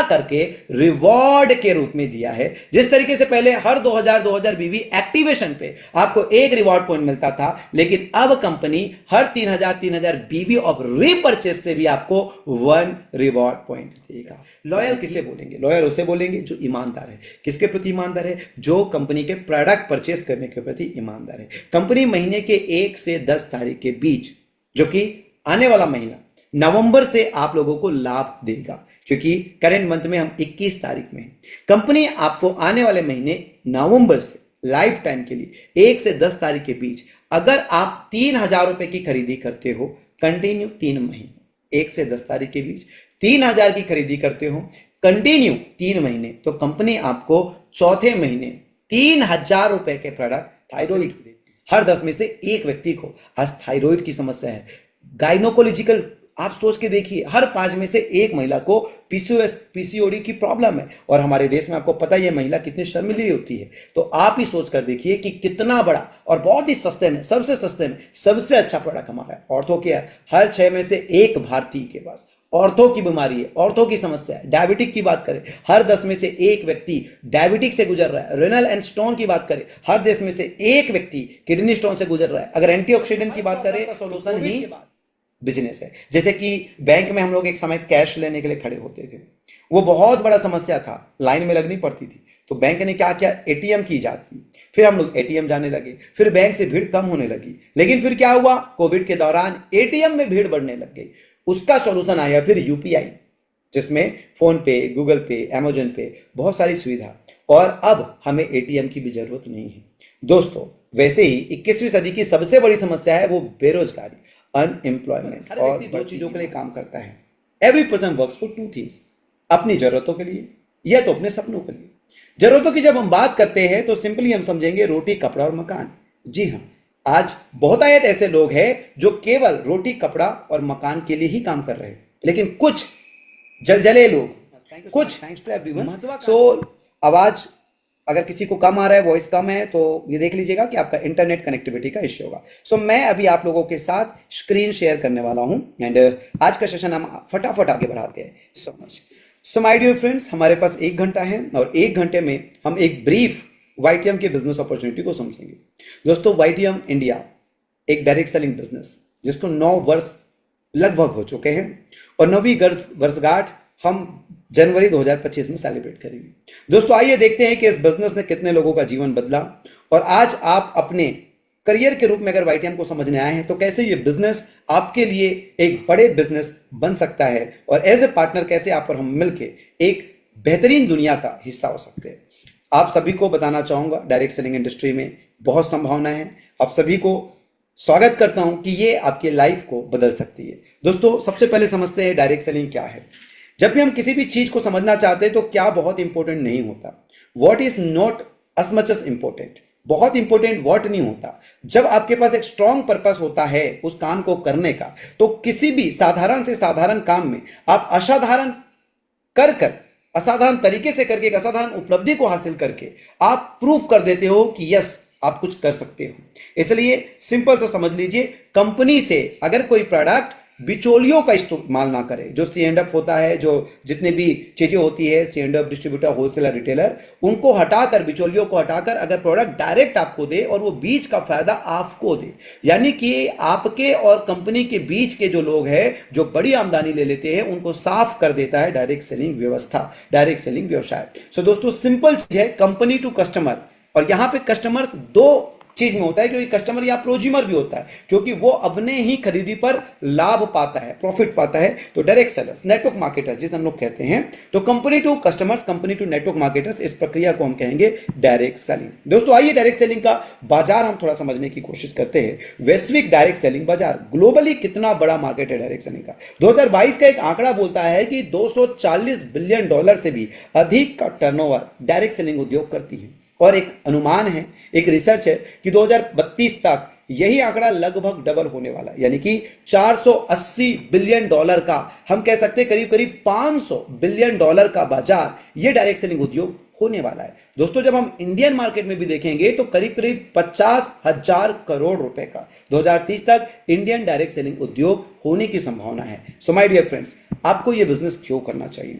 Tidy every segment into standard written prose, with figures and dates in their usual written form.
करके रिवॉर्ड के रूप में दिया है। जिस तरीके से पहले हर 2000 बीवी एक्टिवेशन पे आपको एक रिवॉर्ड पॉइंट मिलता था, लेकिन अब कंपनी हर 3000 बीवी ऑफ रीपरचेस से भी आपको 1 रिवॉर्ड पॉइंट देगा। लॉयल किसे बोलेंगे? लॉयल उसे बोलेंगे जो ईमानदार है। किसके प्रति ईमानदार है? जो कंपनी के प्रोडक्ट परचेस करने के प्रति ईमानदार है। कंपनी महीने के 1 से 10 तारीख के बीच, जो कि आने वाला महीना नवंबर से आप लोगों को लाभ देगा, क्योंकि करेंट मंथ में हम 21 तारीख में हैं। कंपनी आपको आने वाले महीने नवंबर से लाइफ टाइम के लिए 1 से 10 तारीख के बीच, अगर आप 3000 रुपए की खरीदी करते हो कंटिन्यू 3 महीने, 1 से 10 तारीख के बीच 3000 की खरीदी करते हो कंटिन्यू 3 महीने, तो कंपनी आपको चौथे महीने 3000 रुपए के प्रोडक्ट थायराइड देती है। हर 10 में से एक व्यक्ति को आज थायराइड की समस्या है। गाइनोकोलॉजिकल, आप सोच के देखिए, हर 5 में से एक महिला को पीसीओएस पीसीओडी की प्रॉब्लम है, और हमारे देश में आपको पता ही है महिला कितनी शर्मिली होती है। तो आप ही सोच कर देखिए कि कितना बड़ा और बहुत ही सस्ते में, सबसे सस्ते में सबसे अच्छा प्रोडक्ट हमारा है ऑर्थो केयर। हर 6 में से एक भारतीय के पास ऑर्थो की बीमारी है, ऑर्थो की समस्या है। डायबिटिक की बात करें, हर 10 में से एक व्यक्ति डायबिटिक से गुजर रहा है। रेनल एंड स्टोन की बात करें, हर 10 में से एक व्यक्ति किडनी स्टोन से गुजर रहा है। अगर एंटीऑक्सीडेंट की बात करें, सोल्यूशन ही बिजनेस है। जैसे कि बैंक में हम लोग एक समय कैश लेने के लिए खड़े होते थे, वो बहुत बड़ा समस्या था, लाइन में लगनी पड़ती थी। तो बैंक ने क्या किया? एटीएम की इजाद की। फिर हम लोग एटीएम जाने लगे, फिर बैंक से भीड़ कम होने लगी। लेकिन फिर क्या हुआ? कोविड के दौरान एटीएम में भीड़ बढ़ने लग गई। उसका सॉल्यूशन आया फिर यूपीआई, जिसमें फोन पे, गूगल पे, अमेजन पे, बहुत सारी सुविधा, और अब हमें एटीएम की भी जरूरत नहीं है। दोस्तों, वैसे ही 21वीं सदी की सबसे बड़ी समस्या है वो बेरोजगारी, अनएम्प्लॉयमेंट। और 2 चीजों के लिए काम करता है। Every person works for 2 things, अपनी जरूरतों के लिए या तो अपने सपनों के लिए। जरूरतों की जब हम बात करते हैं तो सिंपली हम समझेंगे रोटी, कपड़ा और मकान। जी हाँ, आज बहुत आयत ऐसे लोग हैं जो केवल रोटी, कपड़ा और मकान के लिए ही काम कर रहे हैं, लेकिन कुछ जलजले लोग, कुछ आवाज अगर किसी को कम आ रहा है, वॉइस कम है, तो ये देख लीजिएगा कि आपका इंटरनेट कनेक्टिविटी का इश्यू होगा। सो मैं अभी आप लोगों के साथ स्क्रीन शेयर करने वाला हूं, एंड आज का सेशन हम फटाफट आगे बढ़ाते हैं। सो माय डियर फ्रेंड्स, हमारे पास 1 घंटा है, और 1 घंटे में हम एक ब्रीफ वाईटीएम के बिजनेस अपॉर्चुनिटी को समझेंगे। दोस्तों, वाईटीएम इंडिया एक डायरेक्ट सेलिंग बिजनेस जिसको 9 वर्ष लगभग हो चुके हैं, और 9वीं वर्षगांठ हम जनवरी 2025 में सेलिब्रेट करेंगे। दोस्तों, आइए देखते हैं कि इस बिजनेस ने कितने लोगों का जीवन बदला, और आज आप अपने करियर के रूप में अगर वाईटीएम को समझने आए हैं तो कैसे ये बिजनेस आपके लिए एक बड़े बिजनेस बन सकता है, और एज ए पार्टनर कैसे आप और हम मिलके एक बेहतरीन दुनिया का हिस्सा हो सकते हैं। आप सभी को बताना चाहूंगा, डायरेक्ट सेलिंग इंडस्ट्री में बहुत संभावना है। आप सभी को स्वागत करता हूं कि ये आपकी लाइफ को बदल सकती है। दोस्तों, सबसे पहले समझते हैं डायरेक्ट सेलिंग क्या है। जब भी हम किसी भी चीज को समझना चाहते हैं तो क्या बहुत इंपॉर्टेंट नहीं होता, what is not as much as important, बहुत इंपॉर्टेंट व्हाट नहीं होता। जब आपके पास एक स्ट्रॉन्ग पर्पस होता है उस काम को करने का, तो किसी भी साधारण से साधारण काम में आप असाधारण कर असाधारण तरीके से करके एक असाधारण उपलब्धि को हासिल करके आप प्रूव कर देते हो कि यस, आप कुछ कर सकते हो। इसलिए सिंपल सा समझ लीजिए, कंपनी से अगर कोई प्रोडक्ट बिचौलियों का इस्तेमाल ना करे, जो सी एंड एफ होता है, जो जितने भी चीजें होती है, C and F, distributor, wholesaler, retailer, उनको हटाकर, बिचौलियों को हटाकर अगर प्रोडक्ट डायरेक्ट आपको दे और वो बीच का फायदा आपको दे, यानी कि आपके और कंपनी के बीच के जो लोग हैं जो बड़ी आमदनी ले लेते हैं, उनको साफ कर देता है डायरेक्ट सेलिंग व्यवस्था, डायरेक्ट सेलिंग व्यवसाय। सो दोस्तों, सिंपल चीज है, कंपनी टू कस्टमर। और यहां पे कस्टमर्स 2 चीज में होता है, क्योंकि कस्टमर या प्रोज्यूमर भी होता है, क्योंकि वो अपने ही खरीदी पर लाभ पाता है, प्रॉफिट पाता है। तो डायरेक्ट सेलर्स, नेटवर्क मार्केटर्स जिसे हम लोग कहते हैं, तो company to customers, company to network marketers, इस प्रक्रिया को हम कहेंगे डायरेक्ट सेलिंग। दोस्तों, आइए डायरेक्ट सेलिंग का बाजार हम थोड़ा समझने की कोशिश करते हैं। वैश्विक डायरेक्ट सेलिंग बाजार, ग्लोबली कितना बड़ा मार्केट है डायरेक्ट सेलिंग का। 2022 का एक आंकड़ा बोलता है कि $240 बिलियन से भी अधिक का टर्नओवर डायरेक्ट सेलिंग उद्योग करती है, और एक अनुमान है, एक रिसर्च है कि 2032 तक यही आंकड़ा लगभग डबल होने वाला है, यानी कि $480 बिलियन का, हम कह सकते हैं करीब करीब $500 बिलियन का बाजार ये डायरेक्ट सेलिंग उद्योग होने वाला है। दोस्तों, जब हम इंडियन मार्केट में भी देखेंगे तो करीब करीब 50,000 करोड़ रुपए का 2030 तक इंडियन डायरेक्ट सेलिंग उद्योग होने की संभावना है। सो माय डियर फ्रेंड्स, आपको यह बिजनेस क्यों करना चाहिए?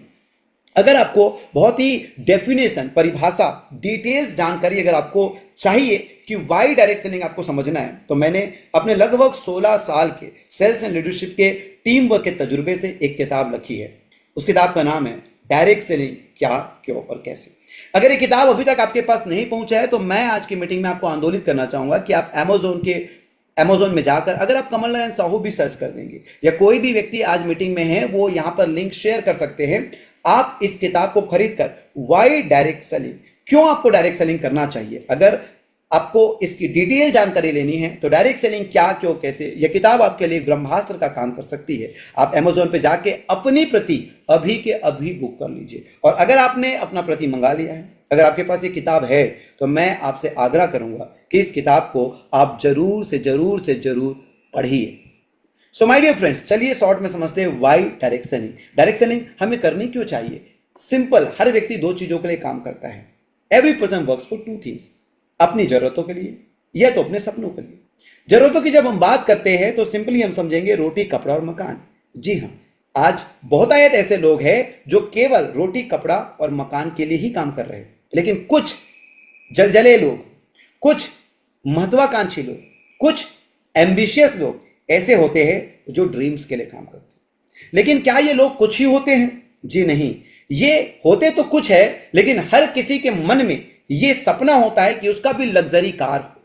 अगर आपको बहुत ही डेफिनेशन, परिभाषा, डिटेल्स जानकारी अगर आपको चाहिए कि वाई डायरेक्ट सेलिंग आपको समझना है, तो मैंने अपने लगभग 16 साल के सेल्स एंड लीडरशिप के टीम वर्क के तजुर्बे से एक किताब लिखी है। उस किताब का नाम है डायरेक्ट सेलिंग, क्या, क्यों और कैसे। अगर ये किताब अभी तक आपके पास नहीं पहुंचा है तो मैं आज की मीटिंग में आपको आंदोलित करना चाहूंगा कि आप अमेजोन में जाकर अगर आप कमल नारायण साहू भी सर्च कर देंगे या कोई भी व्यक्ति आज मीटिंग में है वो यहां पर लिंक शेयर कर सकते हैं, आप इस किताब को खरीद कर वाई डायरेक्ट सेलिंग, क्यों आपको डायरेक्ट सेलिंग करना चाहिए, अगर आपको इसकी डिटेल जानकारी लेनी है तो डायरेक्ट सेलिंग क्या, क्यों, कैसे, यह किताब आपके लिए ब्रह्मास्त्र का काम कर सकती है। आप अमेजोन पे जाके अपनी प्रति अभी के अभी बुक कर लीजिए। और अगर आपने अपना प्रति मंगा लिया है, अगर आपके पास ये किताब है, तो मैं आपसे आग्रह करूंगा कि इस किताब को आप जरूर से जरूर पढ़िए। सो माय डियर फ्रेंड्स, चलिए शॉर्ट में समझते हैं why direct selling. Direct selling हमें करनी क्यों चाहिए? सिंपल, हर व्यक्ति दो चीजों के लिए काम करता है। Every person works for two things, अपनी जरूरतों के लिए या तो अपने सपनों के लिए। जरूरतों की जब हम बात करते हैं तो सिंपली हम समझेंगे रोटी, कपड़ा और मकान। जी हाँ, आज बहुत आयत ऐसे लोग हैं जो केवल रोटी, कपड़ा और मकान के लिए ही काम कर रहे हैं, लेकिन कुछ जलजले लोग, कुछ महत्वाकांक्षी लोग, कुछ एम्बिशियस लोग ऐसे होते हैं जो ड्रीम्स के लिए काम करते हैं। लेकिन क्या ये लोग कुछ ही होते हैं? जी नहीं, ये होते तो कुछ है, लेकिन हर किसी के मन में ये सपना होता है कि उसका भी लग्जरी कार हो,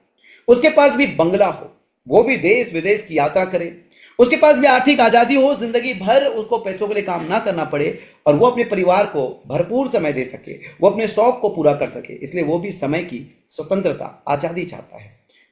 उसके पास भी बंगला हो, वो भी देश विदेश की यात्रा करे, उसके पास भी आर्थिक आजादी हो, जिंदगी भर उसको पैसों के लिए काम ना करना पड़े और वो अपने परिवार को भरपूर समय दे सके, वो अपने शौक को पूरा कर सके। इसलिए वो भी समय की स्वतंत्रता, आजादी चाहता है।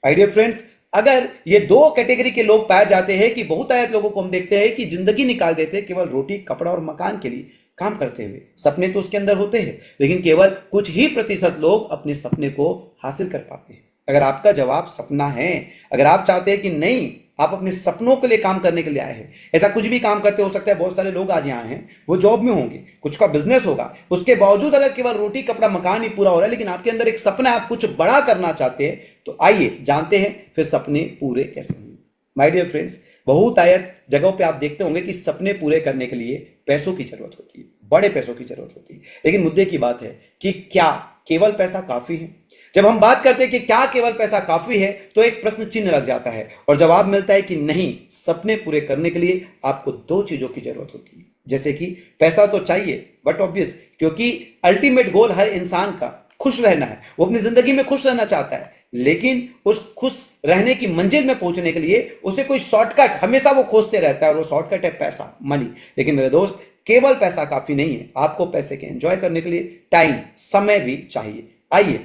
माय डियर फ्रेंड्स, अगर ये दो कैटेगरी के लोग पाए जाते हैं कि बहुत आयत लोगों को हम देखते हैं कि जिंदगी निकाल देते हैं केवल रोटी, कपड़ा और मकान के लिए काम करते हुए। सपने तो उसके अंदर होते हैं, लेकिन केवल कुछ ही प्रतिशत लोग अपने सपने को हासिल कर पाते हैं। अगर आपका जवाब सपना है, अगर आप चाहते हैं कि नहीं, आप अपने सपनों के लिए काम करने के लिए आए हैं, ऐसा कुछ भी काम करते, हो सकता है बहुत सारे लोग आज यहाँ हैं वो जॉब में होंगे, कुछ का बिजनेस होगा, उसके बावजूद अगर केवल रोटी, कपड़ा, मकान ही पूरा हो रहा है, लेकिन आपके अंदर एक सपना है, आप कुछ बड़ा करना चाहते हैं, तो आइए जानते हैं फिर सपने पूरे कैसे होंगे। माय डियर फ्रेंड्स, बहुत आयत जगहों पे आप देखते होंगे कि सपने पूरे करने के लिए पैसों की जरूरत होती है, बड़े पैसों की जरूरत होती है। लेकिन मुद्दे की बात है कि क्या केवल पैसा काफी है? जब हम बात करते हैं कि क्या केवल पैसा काफी है, तो एक प्रश्न चिन्ह लग जाता है और जवाब मिलता है कि नहीं, सपने पूरे करने के लिए आपको दो चीजों की जरूरत होती है। जैसे कि पैसा तो चाहिए, बट ऑब्वियस, क्योंकि अल्टीमेट गोल हर इंसान का खुश रहना है, वो अपनी जिंदगी में खुश रहना चाहता है, लेकिन उस खुश रहने की मंजिल में पहुंचने के लिए उसे कोई शॉर्टकट हमेशा वो खोजते रहता है, और वो शॉर्टकट है पैसा, मनी। लेकिन मेरे दोस्त, केवल पैसा काफी नहीं है, आपको पैसे के एंजॉय करने के लिए टाइम, समय भी चाहिए। आइए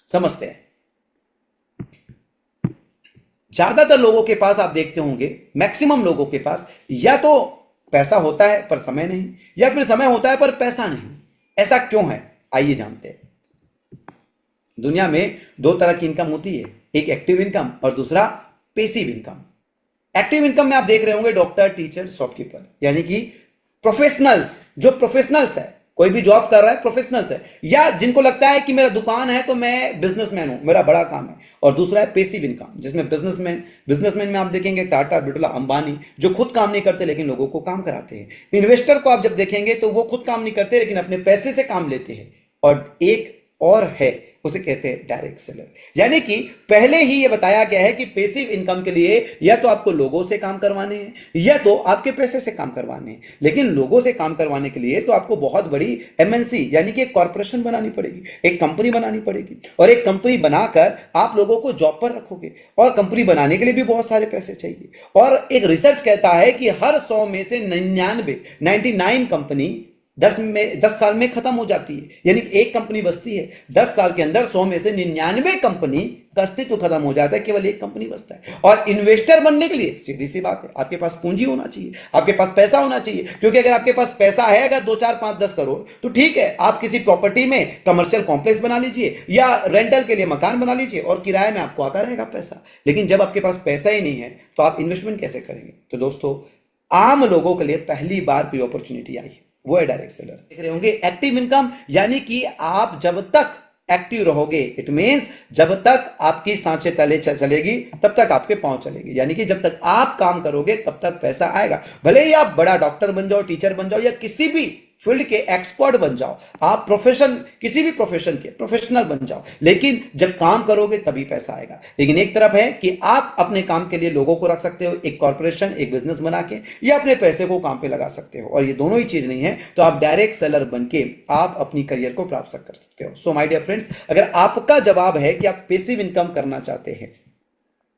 समझते हैं। ज्यादातर लोगों के पास आप देखते होंगे, मैक्सिमम लोगों के पास या तो पैसा होता है पर समय नहीं, या फिर समय होता है पर पैसा नहीं। ऐसा क्यों है? आइए जानते हैं। दुनिया में दो तरह की इनकम होती है, एक एक्टिव इनकम और दूसरा पैसिव इनकम। एक्टिव इनकम में आप देख रहे होंगे डॉक्टर, टीचर, शॉपकीपर, यानी कि प्रोफेशनल्स, जो प्रोफेशनल्स है, कोई भी जॉब कर रहा है, प्रोफेशनल्स है, या जिनको लगता है कि मेरा दुकान है तो मैं बिजनेसमैन हूं, मेरा बड़ा काम है। और दूसरा है पैसिव इनकम, जिसमें बिजनेसमैन में आप देखेंगे टाटा, बिरला, अंबानी, जो खुद काम नहीं करते लेकिन लोगों को काम कराते हैं। इन्वेस्टर को आप जब देखेंगे तो वो खुद काम नहीं करते लेकिन अपने पैसे से काम लेते हैं। और एक और है, उसे कहते हैं डायरेक्ट सेलर। यानी कि पहले ही ये बताया गया है कि पैसिव इनकम के लिए या तो आपको लोगों से काम करवाने हैं या तो आपके पैसे से काम करवाने हैं। लेकिन लोगों से काम करवाने के लिए तो आपको बहुत बड़ी एमएनसी यानी कि एक कॉर्पोरेशन बनानी पड़ेगी, एक कंपनी बनानी पड़ेगी, और एक कंपनी बनाकर आप लोगों को जॉब पर रखोगे, और कंपनी बनाने के लिए भी बहुत सारे पैसे चाहिए। और एक रिसर्च कहता है कि हर 100 में से 99 कंपनी 10 साल में खत्म हो जाती है, यानी एक कंपनी बचती है। 10 साल के अंदर 100 में से 99 कंपनी का अस्तित्व खत्म हो जाता है, केवल एक कंपनी बचता है। और इन्वेस्टर बनने के लिए सीधी सी बात है, आपके पास पूंजी होना चाहिए, आपके पास पैसा होना चाहिए। क्योंकि अगर आपके पास पैसा है, अगर 2, 4, 5, 10 करोड़, तो ठीक है, आप किसी प्रॉपर्टी में कमर्शियल कॉम्प्लेक्स बना लीजिए या रेंटल के लिए मकान बना लीजिए और किराए में आपको आता रहेगा पैसा। लेकिन जब आपके पास पैसा ही नहीं है तो आप इन्वेस्टमेंट कैसे करेंगे? तो दोस्तों, आम लोगों के लिए पहली बार कोई अपॉर्चुनिटी आई है, वो है डायरेक्ट सेलर। देख रहे होंगे एक्टिव इनकम, यानी कि आप जब तक एक्टिव रहोगे, इट मींस जब तक आपकी सांसें तले चलेगी तब तक आपके पांव चलेंगे, यानी कि जब तक आप काम करोगे तब तक पैसा आएगा। भले ही आप बड़ा डॉक्टर बन जाओ, टीचर बन जाओ या किसी भी फील्ड के एक्सपर्ट बन जाओ, आप प्रोफेशन किसी भी प्रोफेशन के प्रोफेशनल बन जाओ, लेकिन जब काम करोगे तभी पैसा आएगा। लेकिन एक तरफ है कि आप अपने काम के लिए लोगों को रख सकते हो, एक कॉर्पोरेशन, एक बिजनेस बना के, या अपने पैसे को काम पे लगा सकते हो, और ये दोनों ही चीज नहीं है तो आप डायरेक्ट सेलर बन के आप अपनी करियर को प्राप्त कर सकते हो। सो माय डियर फ्रेंड्स, अगर आपका जवाब है कि आप पैसिव इनकम करना चाहते हैं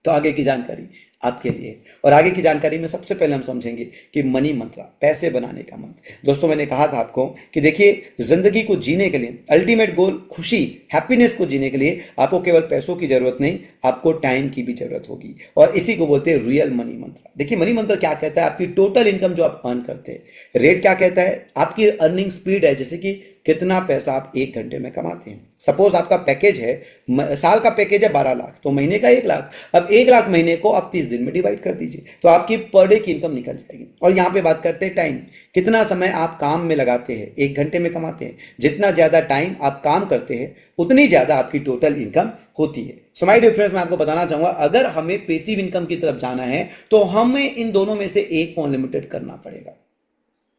तो आगे की जानकारी आपके लिए। और आगे की जानकारी में सबसे पहले हम समझेंगे कि मनी मंत्र, पैसे बनाने का मंत्र। दोस्तों, मैंने कहा था आपको कि देखिए, जिंदगी को जीने के लिए, अल्टीमेट गोल खुशी, हैप्पीनेस को जीने के लिए आपको केवल पैसों की जरूरत नहीं, आपको टाइम की भी जरूरत होगी, और इसी को बोलते हैं रियल मनी मंत्र। देखिए, मनी मंत्र क्या कहता है? आपकी टोटल इनकम जो आप अर्न करते हैं। रेट क्या कहता है? आपकी अर्निंग स्पीड है, जैसे कि कितना पैसा आप एक घंटे में कमाते हैं। सपोज आपका पैकेज है, साल का पैकेज है 12 लाख, तो महीने का 1 लाख। अब 1 लाख महीने को आप 30 दिन में डिवाइड कर दीजिए, तो आपकी पर डे की इनकम निकल जाएगी। और यहाँ पे बात करते हैं टाइम, कितना समय आप काम में लगाते हैं, 1 घंटे में कमाते हैं। जितना ज्यादा टाइम आप काम करते हैं उतनी ज्यादा आपकी टोटल इनकम होती है। सो माय डियर फ्रेंड्स, मैं आपको बताना चाहूंगा, अगर हमें पैसिव इनकम की तरफ जाना है तो हमें इन दोनों में से एक को अनलिमिटेड करना पड़ेगा।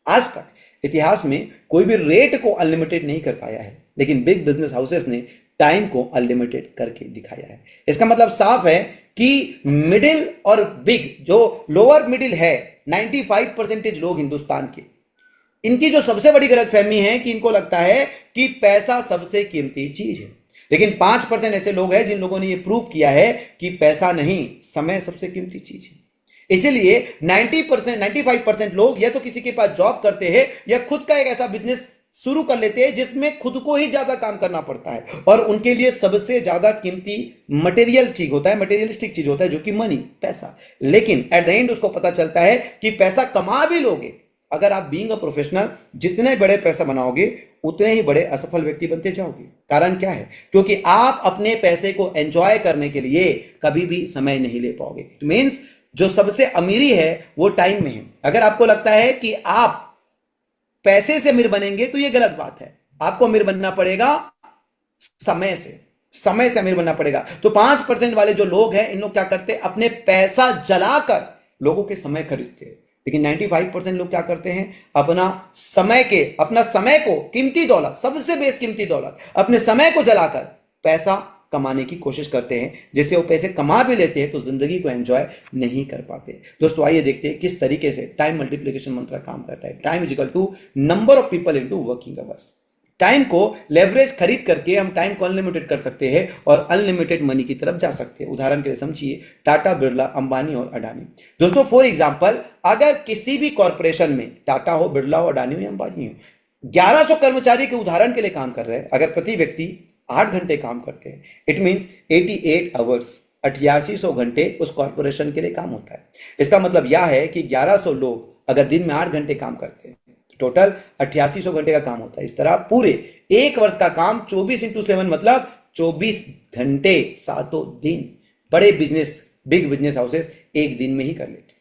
आज तक इतिहास में कोई भी रेट को अनलिमिटेड नहीं कर पाया है, लेकिन बिग बिजनेस हाउसेस ने टाइम को अनलिमिटेड करके दिखाया है। इसका मतलब साफ है कि मिडिल और बिग, जो लोअर मिडिल है, 95% लोग हिंदुस्तान के, इनकी जो सबसे बड़ी गलतफहमी है कि इनको लगता है कि पैसा सबसे कीमती चीज है। लेकिन 5% ऐसे लोग हैं जिन लोगों ने यह प्रूव किया है कि पैसा नहीं, समय सबसे कीमती चीज है। इसीलिए 90%, 95% लोग या तो किसी के पास जॉब करते हैं या खुद का एक ऐसा बिजनेस शुरू कर लेते हैं जिसमें खुद को ही ज्यादा काम करना पड़ता है, और उनके लिए सबसे ज्यादा कीमती मटेरियल चीज होता है, मटेरियलिस्टिक चीज होता है, जो कि मनी, पैसा। लेकिन एट द एंड उसको पता चलता है कि पैसा कमा भी लोगे, अगर आप बीइंग अ प्रोफेशनल जितने बड़े पैसा बनाओगे उतने ही बड़े असफल व्यक्ति बनते जाओगे। कारण क्या है? क्योंकि आप अपने पैसे को एंजॉय करने के लिए कभी भी समय नहीं ले पाओगे। इट मीन्स जो सबसे अमीरी है वो टाइम में है। अगर आपको लगता है कि आप पैसे से अमीर बनेंगे तो ये गलत बात है। आपको अमीर बनना पड़ेगा समय से, समय से अमीर बनना पड़ेगा। तो 5% वाले जो लोग हैं, इन लोग क्या करते हैं? अपने पैसा जलाकर लोगों के समय खरीदते हैं। लेकिन 95% लोग क्या करते हैं? अपना समय को, कीमती दौलत, सबसे बेस कीमती दौलत, अपने समय को जलाकर पैसा कमाने की कोशिश करते हैं। जिससे वो पैसे कमा भी लेते हैं तो जिंदगी को एंजॉय नहीं कर पाते। दोस्तों, आइए देखते हैं किस तरीके से टाइम मल्टीप्लिकेशन मंत्र काम करता है। Time is equal to number of people into working hours. Time को लेवरेज खरीद करके हम टाइम को अनलिमिटेड कर सकते हैं और अनलिमिटेड मनी की तरफ जा सकते हैं। उदाहरण के लिए समझिए, टाटा, बिरला, अंबानी और अडानी। दोस्तों, फॉर एग्जांपल, अगर किसी भी कॉर्पोरेशन में टाटा हो, बिरला हो, अडानी हो या अंबानी हो, 1100 कर्मचारी के उदाहरण के लिए काम कर रहे हैं। अगर प्रति व्यक्ति 8 घंटे काम करते हैं, इट मीन्स 88 आवर्स, 8800 घंटे उस कॉर्पोरेशन के लिए काम होता है। इसका मतलब यह है कि 1100 लोग अगर दिन में 8 घंटे काम करते हैं, टोटल 8800 घंटे का काम होता है। इस तरह पूरे एक वर्ष का काम 24x7 मतलब 24 घंटे, 7 दिन बड़े बिजनेस, बिग बिजनेस हाउसेस एक दिन में ही कर लेते।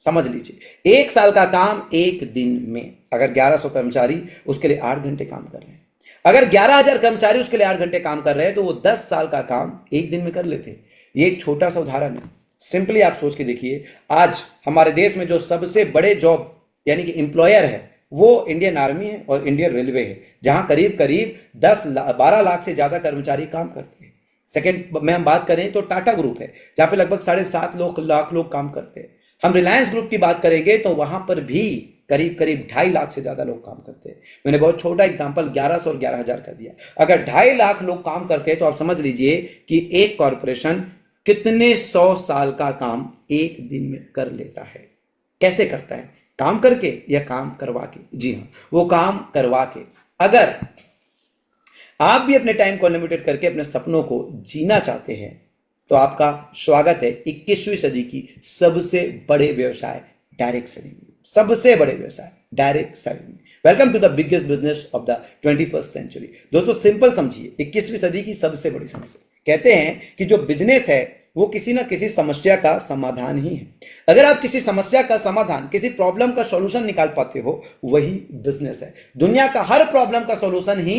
समझ लीजिए, एक साल का काम एक दिन में। अगर 1100 कर्मचारी उसके लिए 8 घंटे काम कर रहे हैं, अगर 11,000 कर्मचारी उसके लिए 8 घंटे काम कर रहे हैं, तो वो 10 साल का काम एक दिन में कर लेते। ये एक छोटा सा उदाहरण है। सिंपली आप सोच के देखिए, आज हमारे देश में जो सबसे बड़े जॉब यानी कि एम्प्लॉयर है वो इंडियन आर्मी है और इंडियन रेलवे है, जहां करीब करीब 12 लाख से ज्यादा कर्मचारी काम करते हैं। सेकेंड में हम बात करें तो टाटा ग्रुप है, जहां पे लगभग 7.5 लाख लोग काम करते हैं। हम रिलायंस ग्रुप की बात करेंगे तो वहां पर भी करीब करीब 2.5 लाख से ज्यादा लोग काम करते हैं। मैंने बहुत छोटा एग्जांपल 1100 और 11,000 का दिया। अगर 2.5 लाख लोग काम करते हैं तो आप समझ लीजिए कि एक कॉर्पोरेशन कितने 100 साल का काम एक दिन में कर लेता है। कैसे करता है? काम करके या काम करवा के? जी हाँ, वो काम करवा के। अगर आप भी अपने टाइम को अनलिमिटेड करके अपने सपनों को जीना चाहते हैं तो आपका स्वागत है 21वीं सदी की सबसे बड़े व्यवसाय डायरेक्ट सेलिंग में। सबसे बड़े व्यवसाय डायरेक्ट सेलिंग में। Welcome to the biggest business of the 21st century. दोस्तों, सिंपल समझिए, 21वीं सदी की सबसे बड़ी समस्या, कहते हैं कि जो बिजनेस है वो किसी ना किसी समस्या का समाधान ही है। अगर आप किसी समस्या का समाधान, किसी प्रॉब्लम का सॉल्यूशन निकाल पाते हो, वही बिजनेस है। दुनिया का हर प्रॉब्लम का सॉल्यूशन ही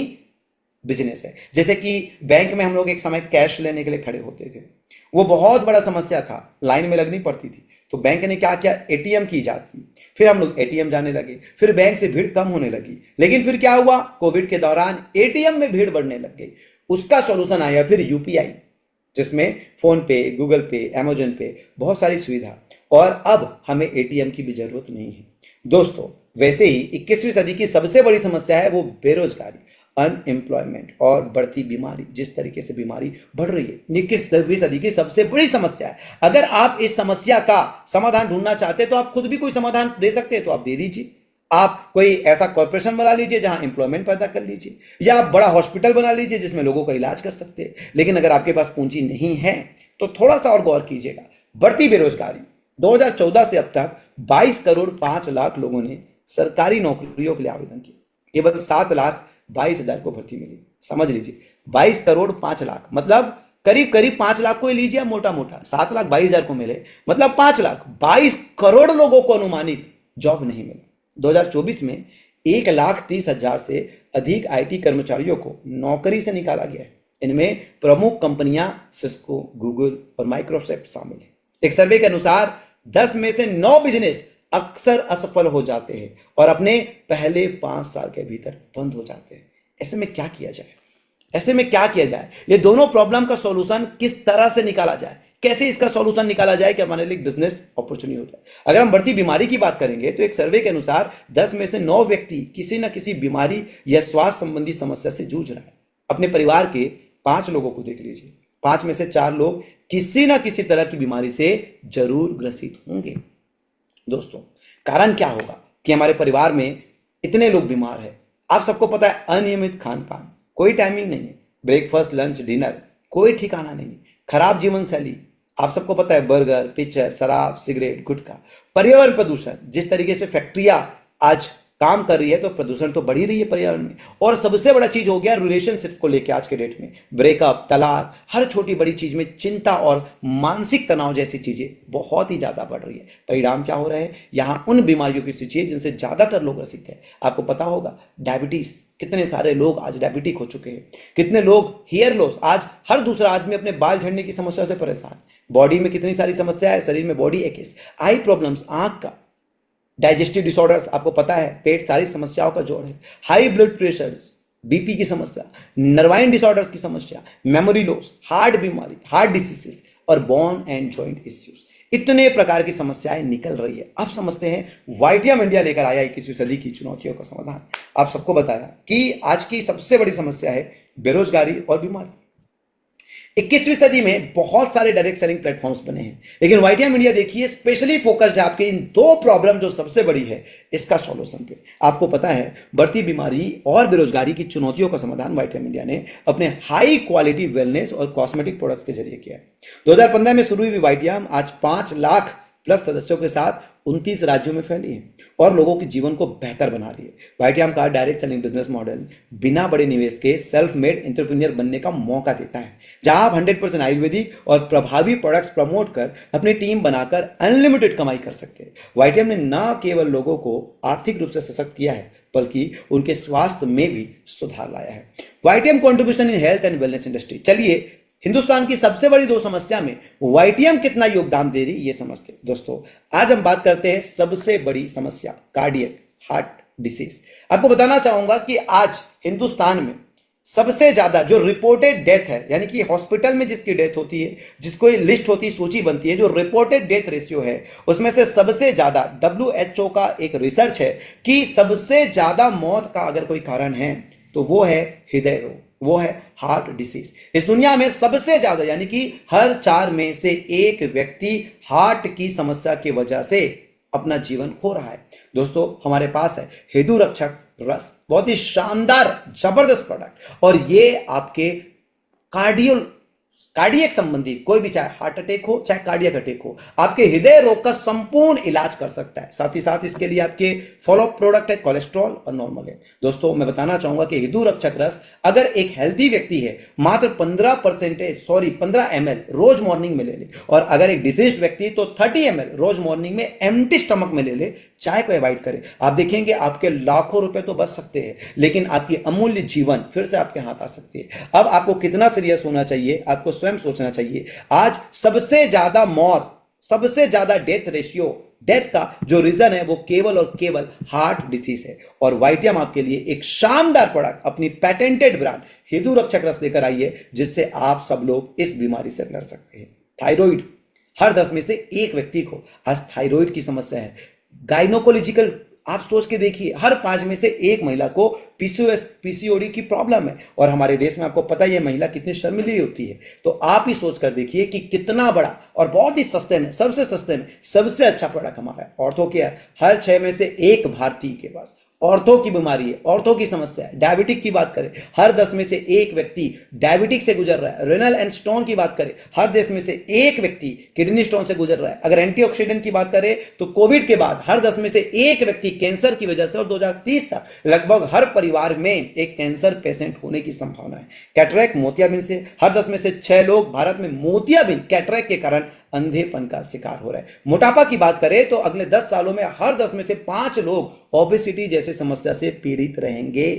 बिजनेस है। जैसे कि बैंक में हम लोग एक समय कैश लेने के लिए खड़े होते थे, वो बहुत बड़ा समस्या था, लाइन में लगनी पड़ती थी। तो बैंक ने क्या किया, एटीएम की इजाद की। फिर हम लोग एटीएम जाने लगे, फिर बैंक से भीड़ कम होने लगी। लेकिन फिर क्या हुआ, कोविड के दौरान एटीएम में भीड़ बढ़ने लग गई। उसका सॉल्यूशन आया फिर यूपीआई, जिसमें फोन पे, गूगल पे, अमेजन पे बहुत सारी सुविधा, और अब हमें एटीएम की भी जरूरत नहीं है। दोस्तों, वैसे ही 21वीं सदी की सबसे बड़ी समस्या है वो बेरोजगारी, अनएम्प्लॉयमेंट और बढ़ती बीमारी। जिस तरीके से बीमारी बढ़ रही है, 21वीं सदी की सबसे बड़ी समस्या है। अगर आप इस समस्या का समाधान ढूंढना चाहते हैं तो आप खुद भी कोई समाधान दे सकते हैं, तो आप दे दीजिए। आप कोई ऐसा कॉर्पोरेशन बना लीजिए जहां एम्प्लॉयमेंट पैदा कर लीजिए, या आप बड़ा हॉस्पिटल बना लीजिए जिसमें लोगों का इलाज कर सकते हैं। लेकिन अगर आपके पास पूंजी नहीं है तो थोड़ा सा और गौर कीजिएगा। बढ़ती बेरोजगारी, 2014 से अब तक 22 करोड़ 5 लाख लोगों ने सरकारी नौकरियों के लिए आवेदन किया, केवल 7,22,000 को भर्ती मिली। समझ लीजिए, 22 करोड़ 5 लाख मतलब करीब करीब 5 लाख को ही लीजिए मोटा मोटा, 7,22,000 को मिले मतलब 5 लाख, 22 करोड़ लोगों को अनुमानित जॉब नहीं मिला। 2024 में 1,30,000 से अधिक आईटी कर्मचारियों को नौकरी से निकाला गया है। इनमें प्रमुख कंपनियां सिस्को, गूगल और माइक्रोसॉफ्ट शामिल है। एक सर्वे के अनुसार 10 में से 9 बिजनेस अक्सर असफल हो जाते हैं और अपने पहले 5 साल के भीतर बंद हो जाते हैं। ऐसे में क्या किया जाए, ऐसे में क्या किया जाए, ये दोनों प्रॉब्लम का सॉल्यूशन किस तरह से निकाला जाए, कैसे इसका सॉल्यूशन निकाला जाए कि हमारे लिए बिजनेस अपॉर्चुनिटी हो जाए। अगर हम बढ़ती बीमारी की बात करेंगे तो एक सर्वे के अनुसार 10 में से 9 व्यक्ति किसी न किसी बीमारी या स्वास्थ्य संबंधी समस्या से जूझ रहा है। अपने परिवार के 5 लोगों को देख लीजिए, 5 में से 4 लोग किसी न किसी तरह की बीमारी से जरूर ग्रसित होंगे। दोस्तों, कारण क्या होगा कि हमारे परिवार में इतने लोग बीमार हैं? आप सबको पता है, अनियमित खान पान, कोई टाइमिंग नहीं है, ब्रेकफास्ट, लंच, डिनर, कोई ठिकाना नहीं है, खराब जीवन शैली, आप सबको पता है, बर्गर, पिक्चर, शराब, सिगरेट, गुटखा, पर्यावरण प्रदूषण, जिस तरीके से फैक्ट्रियां आज काम कर रही है तो प्रदूषण तो बढ़ ही रही है पर्यावरण में। और सबसे बड़ा चीज हो गया रिलेशनशिप को लेकर आज के डेट में, ब्रेकअप, तलाक, हर छोटी बड़ी चीज में चिंता और मानसिक तनाव जैसी चीजें बहुत ही ज्यादा बढ़ रही है। परिणाम क्या हो रहा है, यहाँ उन बीमारियों की सूची है जिनसे ज्यादातर लोग ग्रसित है। आपको पता होगा, डायबिटीज, कितने सारे लोग आज डायबिटिक हो चुके हैं, कितने लोग हेयर लॉस, आज हर दूसरा आदमी अपने बाल झड़ने की समस्या से परेशान, बॉडी में कितनी सारी समस्या है, शरीर में बॉडी एक्स, आई प्रॉब्लम्स, आंख का, डाइजेस्टिव डिसऑर्डर्स, आपको पता है पेट सारी समस्याओं का जोड़ है, हाई ब्लड प्रेशर, बीपी की समस्या, नर्वाइन डिसऑर्डर्स की समस्या, मेमोरी लॉस, हार्ट बीमारी, हार्ट डिसीजेस और बोन एंड जॉइंट इश्यूज, इतने प्रकार की समस्याएं निकल रही है। अब समझते हैं वाइटियम इंडिया लेकर आया 21वीं सदी की चुनौतियों का समाधान। आप सबको बताया कि आज की सबसे बड़ी समस्या है बेरोजगारी और बीमारी। 21वीं सदी में बहुत सारे डायरेक्ट सेलिंग प्लेटफॉर्म्स बने हैं, लेकिन वाइटियम इंडिया देखिए स्पेशली फोकस्ड है आपके इन 2 प्रॉब्लम जो सबसे बड़ी है इसका सॉल्यूशन पे। आपको पता है, बढ़ती बीमारी और बेरोजगारी की चुनौतियों का समाधान वाइटियम इंडिया ने अपने हाई क्वालिटी वेलनेस और कॉस्मेटिक प्रोडक्ट्स के जरिए किया है। 2015 में शुरू हुई वाइटियम आज 5 लाख प्लस सदस्यों के साथ 29 राज्यों में फैली है और लोगों के जीवन को बेहतर बना रही है। वाइटियम का डायरेक्ट सेलिंग बिजनेस मॉडल बिना बड़े निवेश के सेल्फ मेड एंटरप्रेन्योर बनने का मौका देता है, जहां आप 100% आयुर्वेदिक और प्रभावी प्रोडक्ट्स प्रमोट कर अपनी टीम बनाकर अनलिमिटेड कमाई कर सकते हैं। वाइटियम ने न केवल लोगों को आर्थिक रूप से सशक्त किया है, बल्कि उनके स्वास्थ्य में भी सुधार लाया है। वाइटियम contribution in health and wellness industry. चलिए, हिंदुस्तान की सबसे बड़ी 2 समस्या में वाइटियम कितना योगदान दे रही ये समझते हैं। दोस्तों, आज हम बात करते हैं सबसे बड़ी समस्या, कार्डियक, हार्ट डिसीज। आपको बताना चाहूंगा कि आज हिंदुस्तान में सबसे ज्यादा जो रिपोर्टेड डेथ है, यानी कि हॉस्पिटल में जिसकी डेथ होती है, जिसको लिस्ट होती है, सूची बनती है, जो रिपोर्टेड डेथ रेशियो है, उसमें से सबसे ज्यादा WHO का एक रिसर्च है कि सबसे ज्यादा मौत का अगर कोई कारण है तो वो है हृदय रोग, वो है हार्ट डिसीज। इस दुनिया में सबसे ज्यादा, यानी कि हर 4 में से 1 व्यक्ति हार्ट की समस्या की वजह से अपना जीवन खो रहा है। दोस्तों, हमारे पास है हेतु रक्षक रस, बहुत ही शानदार जबरदस्त प्रोडक्ट, और ये आपके कार्डियक संबंधी कोई भी, चाहे हार्ट अटैक हो चाहे कार्डियक अटैक हो, आपके हृदय रोग का संपूर्ण इलाज कर सकता है। साथ ही साथ इसके लिए आपके फॉलोअप प्रोडक्ट है कोलेस्ट्रॉल और नॉर्मल है। दोस्तों, मैं बताना चाहूंगा कि हेतु रक्षक रस अगर एक हेल्दी व्यक्ति है मात्र 15 ml रोज मॉर्निंग में ले ले, और अगर एक डिजीज्ड व्यक्ति तो 30 ml रोज मॉर्निंग में एम्प्टी स्टमक में ले ले, चाय को अवॉइड करें, आप देखेंगे आपके लाखों रुपए तो बच सकते हैं, लेकिन आपकी अमूल्य जीवन फिर से आपके हाथ आ सकती है। अब आपको कितना सीरियस होना चाहिए, आपको स्वयं सोचना चाहिए। आज सबसे ज्यादा मौत सबसे ज्यादा डेथ रेशियो, डेथ का जो रीजन है वो केवल और केवल हार्ट डिसीज है। और वाइटियम आपके लिए एक शानदार प्रोडक्ट, अपनी पैटेंटेड ब्रांड हेतु रक्षक रस लेकर आई है, जिससे आप सब लोग इस बीमारी से लड़ सकते हैं। थायराइड, हर 10 में से एक व्यक्ति को आज थायराइड की समस्या है। गाइनोकोलॉजिकल, आप सोच के देखिए, हर 5 में से एक महिला को पीसीओएस पीसीओडी की प्रॉब्लम है। और हमारे देश में आपको पता ही है महिला कितनी शर्मिली होती है। तो आप ही सोच कर देखिए कि कितना बड़ा और बहुत ही सस्ते में, सबसे सस्ते में सबसे अच्छा प्रोडक्ट हमारा है। ऑर्थो केयर, हर 6 में से एक भारतीय के पास ऑर्थो की बीमारी है, ऑर्थो की समस्या है। डायबिटिक की बात करें, हर 10 में से एक व्यक्ति डायबिटिक से गुजर रहा है। रेनल एंड स्टोन की बात करें, हर 10 में से एक व्यक्ति किडनी स्टोन से गुजर रहा है। अगर एंटीऑक्सीडेंट की बात करें तो कोविड के बाद हर 10 में से एक व्यक्ति कैंसर की वजह से, और 2030 तक लगभग हर परिवार में एक कैंसर पेशेंट होने की संभावना है। कैटरैक्ट, मोतियाबिंद से हर 10 में से 6 लोग भारत में मोतियाबिंद कैटरैक्ट के कारण अंधेपन का शिकार हो रहा है। मोटापा की बात करें तो अगले 10 सालों में हर 10 में से 5 लोग ओबेसिटी जैसे समस्या से पीड़ित रहेंगे।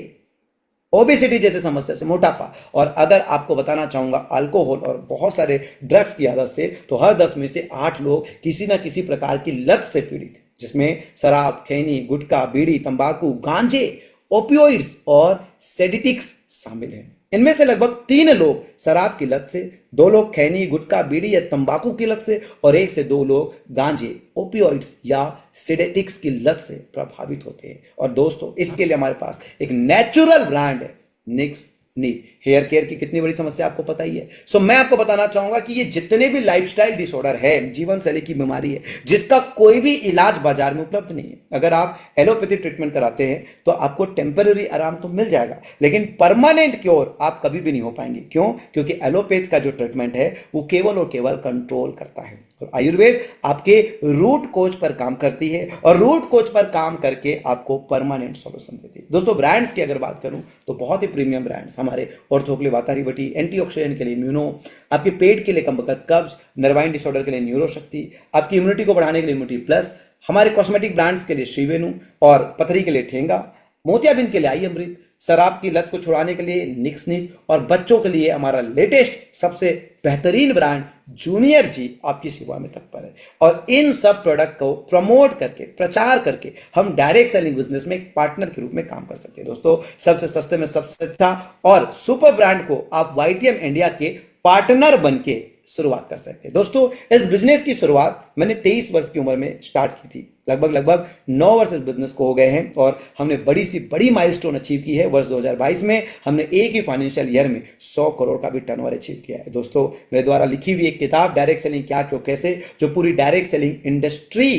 ओबेसिटी जैसे समस्या से, मोटापा। और अगर आपको बताना चाहूंगा अल्कोहल और बहुत सारे ड्रग्स की आदत से, तो हर 10 में से 8 लोग किसी ना किसी प्रकार की लत से पीड़ित हैं, जिसमें शराब, खैनी, गुटखा, बीड़ी, तंबाकू, गांजे, ओपियोइड्स और सेडिटिक्स शामिल हैं। इनमें से लगभग 3 लोग शराब की लत से, 2 लोग खैनी, गुटखा, बीड़ी या तंबाकू की लत से, और 1 से 2 लोग गांजे, ओपियोइड्स या सिडेटिक्स की लत से प्रभावित होते हैं। और दोस्तों, इसके लिए हमारे पास एक नेचुरल ब्रांड है, निक्स नीप। हेयर केयर की कितनी बड़ी समस्या आपको पता ही है। सो मैं आपको बताना चाहूंगा कि ये जितने भी लाइफस्टाइल डिसऑर्डर है, जीवन शैली की बीमारी है, जिसका कोई भी इलाज बाजार में उपलब्ध नहीं है। अगर आप एलोपैथी ट्रीटमेंट कराते हैं तो आपको टेम्पररी आराम तो मिल जाएगा, लेकिन परमानेंट क्योर आप कभी भी नहीं हो पाएंगे। क्यों? क्योंकि एलोपैथ का जो ट्रीटमेंट है वो केवल और केवल कंट्रोल करता है, और आयुर्वेद आपके रूट कोच पर काम करती है, और रूट कोच पर काम करके आपको परमानेंट सॉल्यूशन देती है। दोस्तों, ब्रांड्स की अगर बात करूं तो बहुत ही प्रीमियम ब्रांड्स हमारे ऑर्थो के लिए वातारीवटी, एंटीऑक्सीडेंट के लिए इम्यूनो, आपके पेट के लिए कमबख्त कब्ज, नर्वाइन डिसऑर्डर के लिए न्यूरोशक्ति, आपकी इम्यूनिटी को बढ़ाने के लिए इम्यूनिटी प्लस, हमारे कॉस्मेटिक ब्रांड्स के लिए श्रीवेनु, और पथरी के लिए ठेंगा, मोतियाबिंद के लिए आई अमृत, शराब की लत को छुड़ाने के लिए निक्स नीप, और बच्चों के लिए हमारा लेटेस्ट सबसे बेहतरीन ब्रांड जूनियर जी आपकी सेवा में तत्पर है। और इन सब प्रोडक्ट को प्रमोट करके, प्रचार करके हम डायरेक्ट सेलिंग बिजनेस में एक पार्टनर के रूप में काम कर सकते हैं। दोस्तों, सबसे सस्ते में सबसे अच्छा और सुपर ब्रांड को आप वाईटीएम इंडिया के पार्टनर बन के शुरुआत कर सकते हैं। दोस्तों, इस बिजनेस की शुरुआत मैंने 23 वर्ष की उम्र में स्टार्ट की थी। लगभग 9 वर्ष इस बिजनेस को हो गए हैं, और हमने बड़ी सी बड़ी माइलस्टोन अचीव की है। वर्ष 2022 में हमने एक ही फाइनेंशियल ईयर में 100 करोड़ का भी टर्नओवर अचीव किया है। दोस्तों, मेरे द्वारा लिखी हुई एक किताब डायरेक्ट सेलिंग क्या क्यों कैसे, जो पूरी डायरेक्ट सेलिंग इंडस्ट्री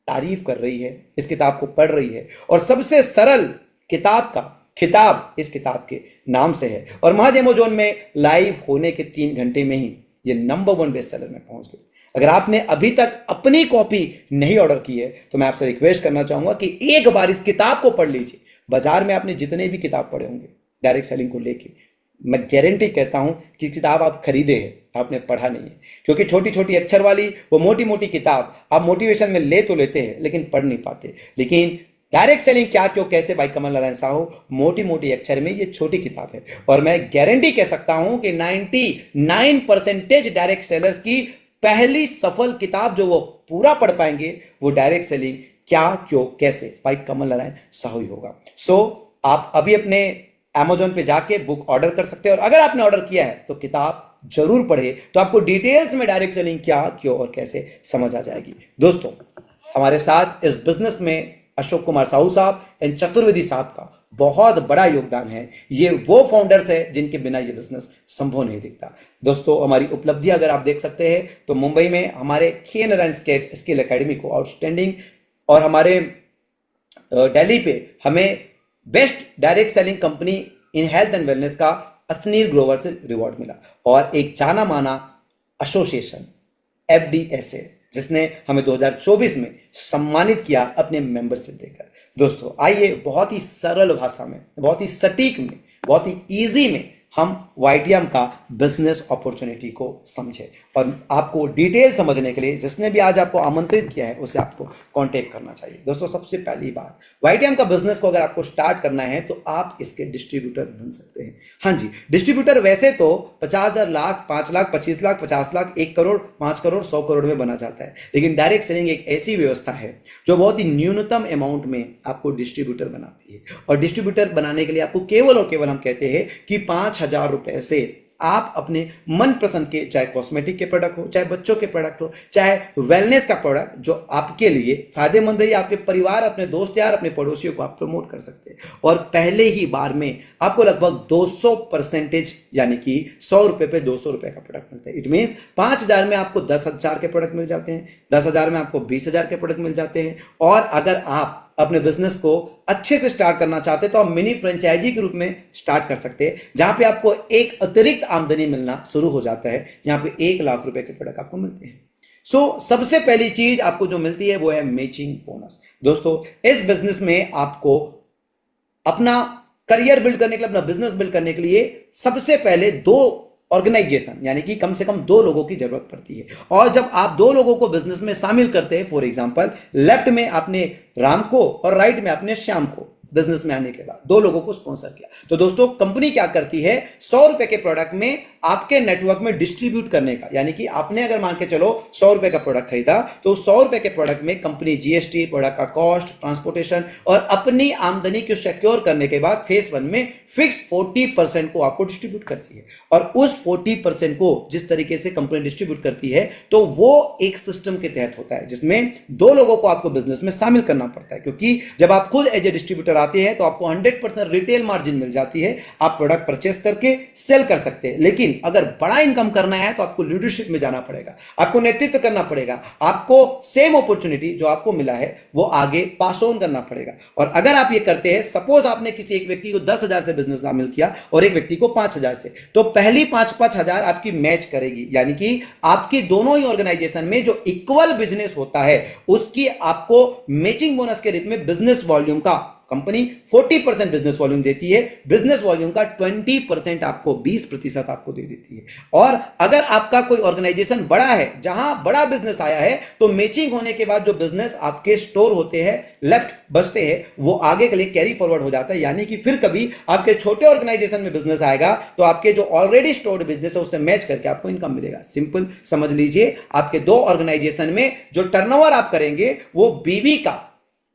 तारीफ कर रही है, इस किताब को पढ़ रही है, और सबसे सरल किताब का खिताब इस किताब के नाम से है। और महज अमेज़न में लाइव होने के 3 घंटे में ही ये नंबर 1 बेस्ट सेलर में पहुंच गई। अगर आपने अभी तक अपनी कॉपी नहीं ऑर्डर की है तो मैं आपसे रिक्वेस्ट करना चाहूंगा कि एक बार इस किताब को पढ़ लीजिए। बाजार में आपने जितने भी किताब पढ़े होंगे डायरेक्ट सेलिंग को लेके, मैं गारंटी कहता हूं कि किताब आप खरीदे हैं, आपने पढ़ा नहीं है। क्योंकि छोटी छोटी अक्षर वाली वो मोटी मोटी किताब आप मोटिवेशन में ले तो लेते हैं लेकिन पढ़ नहीं पाते। लेकिन डायरेक्ट सेलिंग क्या क्यों कैसे भाई कमल नारायण साहू मोटी मोटी अक्षर में ये छोटी किताब है, और मैं गारंटी कह सकता हूं कि 99% डायरेक्ट सेलर्स की पहली सफल किताब जो वो पूरा पढ़ पाएंगे वो डायरेक्ट सेलिंग क्या क्यों कैसे भाई कमल नारायण साहू ही होगा। सो आप अभी अपने Amazon पे जाके बुक ऑर्डर कर सकते हैं, और अगर आपने ऑर्डर किया है तो किताब जरूर पढ़े, तो आपको डिटेल्स में डायरेक्ट सेलिंग क्या क्यों और कैसे समझ आ जाएगी। दोस्तों, हमारे साथ इस बिजनेस में अशोक कुमार साहू साहब एंड चतुर्वेदी साहब का बहुत बड़ा योगदान है। ये वो फाउंडर्स हैं जिनके बिना ये बिजनेस संभव नहीं दिखता। दोस्तों, हमारी उपलब्धि अगर आप देख सकते हैं तो मुंबई में हमारे के नारायण स्किल एकेडमी को आउटस्टैंडिंग, और हमारे दिल्ली पे हमें best direct selling company in health and wellness का असनीर ग्रोवर से रिवॉर्ड मिला, और एक जाना माना एसोसिएशन FDSA जिसने हमें 2024 में सम्मानित किया अपने मेंबरशिप देकर। दोस्तों, आइए बहुत ही सरल भाषा में, बहुत ही सटीक में, बहुत ही इजी में हम वाईटीएम का बिजनेस अपॉर्चुनिटी को समझे। और आपको डिटेल समझने के लिए जिसने भी आज आपको आमंत्रित किया है उसे आपको कांटेक्ट करना चाहिए। दोस्तों, सबसे पहली बात, वाईटीएम का बिजनेस को अगर आपको स्टार्ट करना है तो आप इसके डिस्ट्रीब्यूटर बन सकते हैं। हाँ जी, डिस्ट्रीब्यूटर वैसे तो 50,000, लाख, 5 लाख, 25 लाख, 50 लाख, 1 करोड़, 5 करोड़, 100 करोड़ में बना जाता है, लेकिन डायरेक्ट सेलिंग एक ऐसी व्यवस्था है जो बहुत ही न्यूनतम अमाउंट में आपको डिस्ट्रीब्यूटर बनाती है। और डिस्ट्रीब्यूटर बनाने के लिए आपको केवल और केवल हम कहते हैं कि 5,000 रुपए से आप अपने मनपसंद के, चाहे कॉस्मेटिक के प्रोडक्ट हो, चाहे बच्चों के प्रोडक्ट हो, चाहे वेलनेस का प्रोडक्ट जो आपके लिए फायदेमंद है, आपके परिवार, अपने दोस्त यार, अपने पड़ोसियों को आप प्रमोट कर सकते हैं। और पहले ही बार में आपको लगभग 200% यानी कि 100 रुपए पे 200 रुपए का प्रोडक्ट मिलता है। इट मीन्स 5,000 में आपको 10,000 के प्रोडक्ट मिल जाते हैं, 10,000 में आपको 20,000 के प्रोडक्ट मिल जाते हैं। और अगर आप अपने बिजनेस को अच्छे से स्टार्ट करना चाहते हैं तो आप मिनी फ्रेंचाइजी के रूप में स्टार्ट कर सकते हैं, जहां पे आपको एक अतिरिक्त आमदनी मिलना शुरू हो जाता है। यहां पे 1 लाख रुपए के प्रोडक्ट आपको मिलते हैं। सबसे पहली चीज आपको जो मिलती है वो है मैचिंग बोनस। दोस्तों, इस बिजनेस में आपको अपना करियर बिल्ड करने के लिए, अपना बिजनेस बिल्ड करने के लिए सबसे पहले 2 ऑर्गेनाइजेशन यानी कि कम से कम 2 लोगों की जरूरत पड़ती है। और जब आप 2 लोगों को बिजनेस में शामिल करते हैं, फॉर एग्जांपल लेफ्ट में आपने राम को और राइट में आपने श्याम को बिजनेस में आने के बाद 2 लोगों को स्पॉन्सर किया, तो दोस्तों कंपनी क्या करती है, 100 रुपए के प्रोडक्ट में आपके नेटवर्क में डिस्ट्रीब्यूट करने का, यानी कि आपने अगर मान के चलो 100 रुपए का प्रोडक्ट खरीदा तो 100 रुपए के प्रोडक्ट में कंपनी जीएसटी, प्रोडक्ट का कॉस्ट, ट्रांसपोर्टेशन और अपनी आमदनी को सिक्योर करने के बाद फेज 1 में फिक्स 40% को आपको डिस्ट्रीब्यूट करती है। और उस 40% को जिस तरीके से कंपनी डिस्ट्रीब्यूट करती है तो वो एक सिस्टम के तहत होता है जिसमें 2 लोगों को आपको बिजनेस में शामिल करना पड़ता है, क्योंकि जब आप खुद एज ए डिस्ट्रीब्यूटर आते हैं तो आपको 100% रिटेल मार्जिन मिल जाती है, आप प्रोडक्ट परचेस करके सेल कर सकते हैं। लेकिन अगर बड़ा इनकम करना है तो आपको लीडरशिप में जाना पड़ेगा, आपको नेतृत्व करना पड़ेगा, आपको सेम अपॉर्चुनिटी जो आपको मिला है वो आगे पास ऑन करना पड़ेगा। और अगर आप ये करते हैं, सपोज आपने किसी एक व्यक्ति को 10,000 से बिजनेस शामिल किया और एक व्यक्ति को 5,000 से, तो पहली 5-5 हजार आपकी मैच करेगी, यानी कि आपकी दोनों ही ऑर्गेनाइजेशन में जो इक्वल बिजनेस होता है उसकी आपको मैचिंग बोनस के रूप में बिजनेस वॉल्यूम का कंपनी 40% बिजनेस वॉल्यूम देती है, बिजनेस वॉल्यूम का 20% आपको 20% आपको दे देती है। और अगर आपका कोई ऑर्गेनाइजेशन बड़ा है, जहां बड़ा बिजनेस आया है, तो मैचिंग होने के बाद जो बिजनेस आपके स्टोर होते हैं, लेफ्ट बचते हैं, वो आगे के लिए कैरी फॉरवर्ड हो जाता है। यानी कि फिर कभी आपके छोटे ऑर्गेनाइजेशन में बिजनेस आएगा तो आपके जो ऑलरेडी स्टोर्ड बिजनेस है उससे मैच करके आपको इनकम मिलेगा। सिंपल समझ लीजिए, आपके 2 ऑर्गेनाइजेशन में जो टर्नओवर आप करेंगे वो बीवी का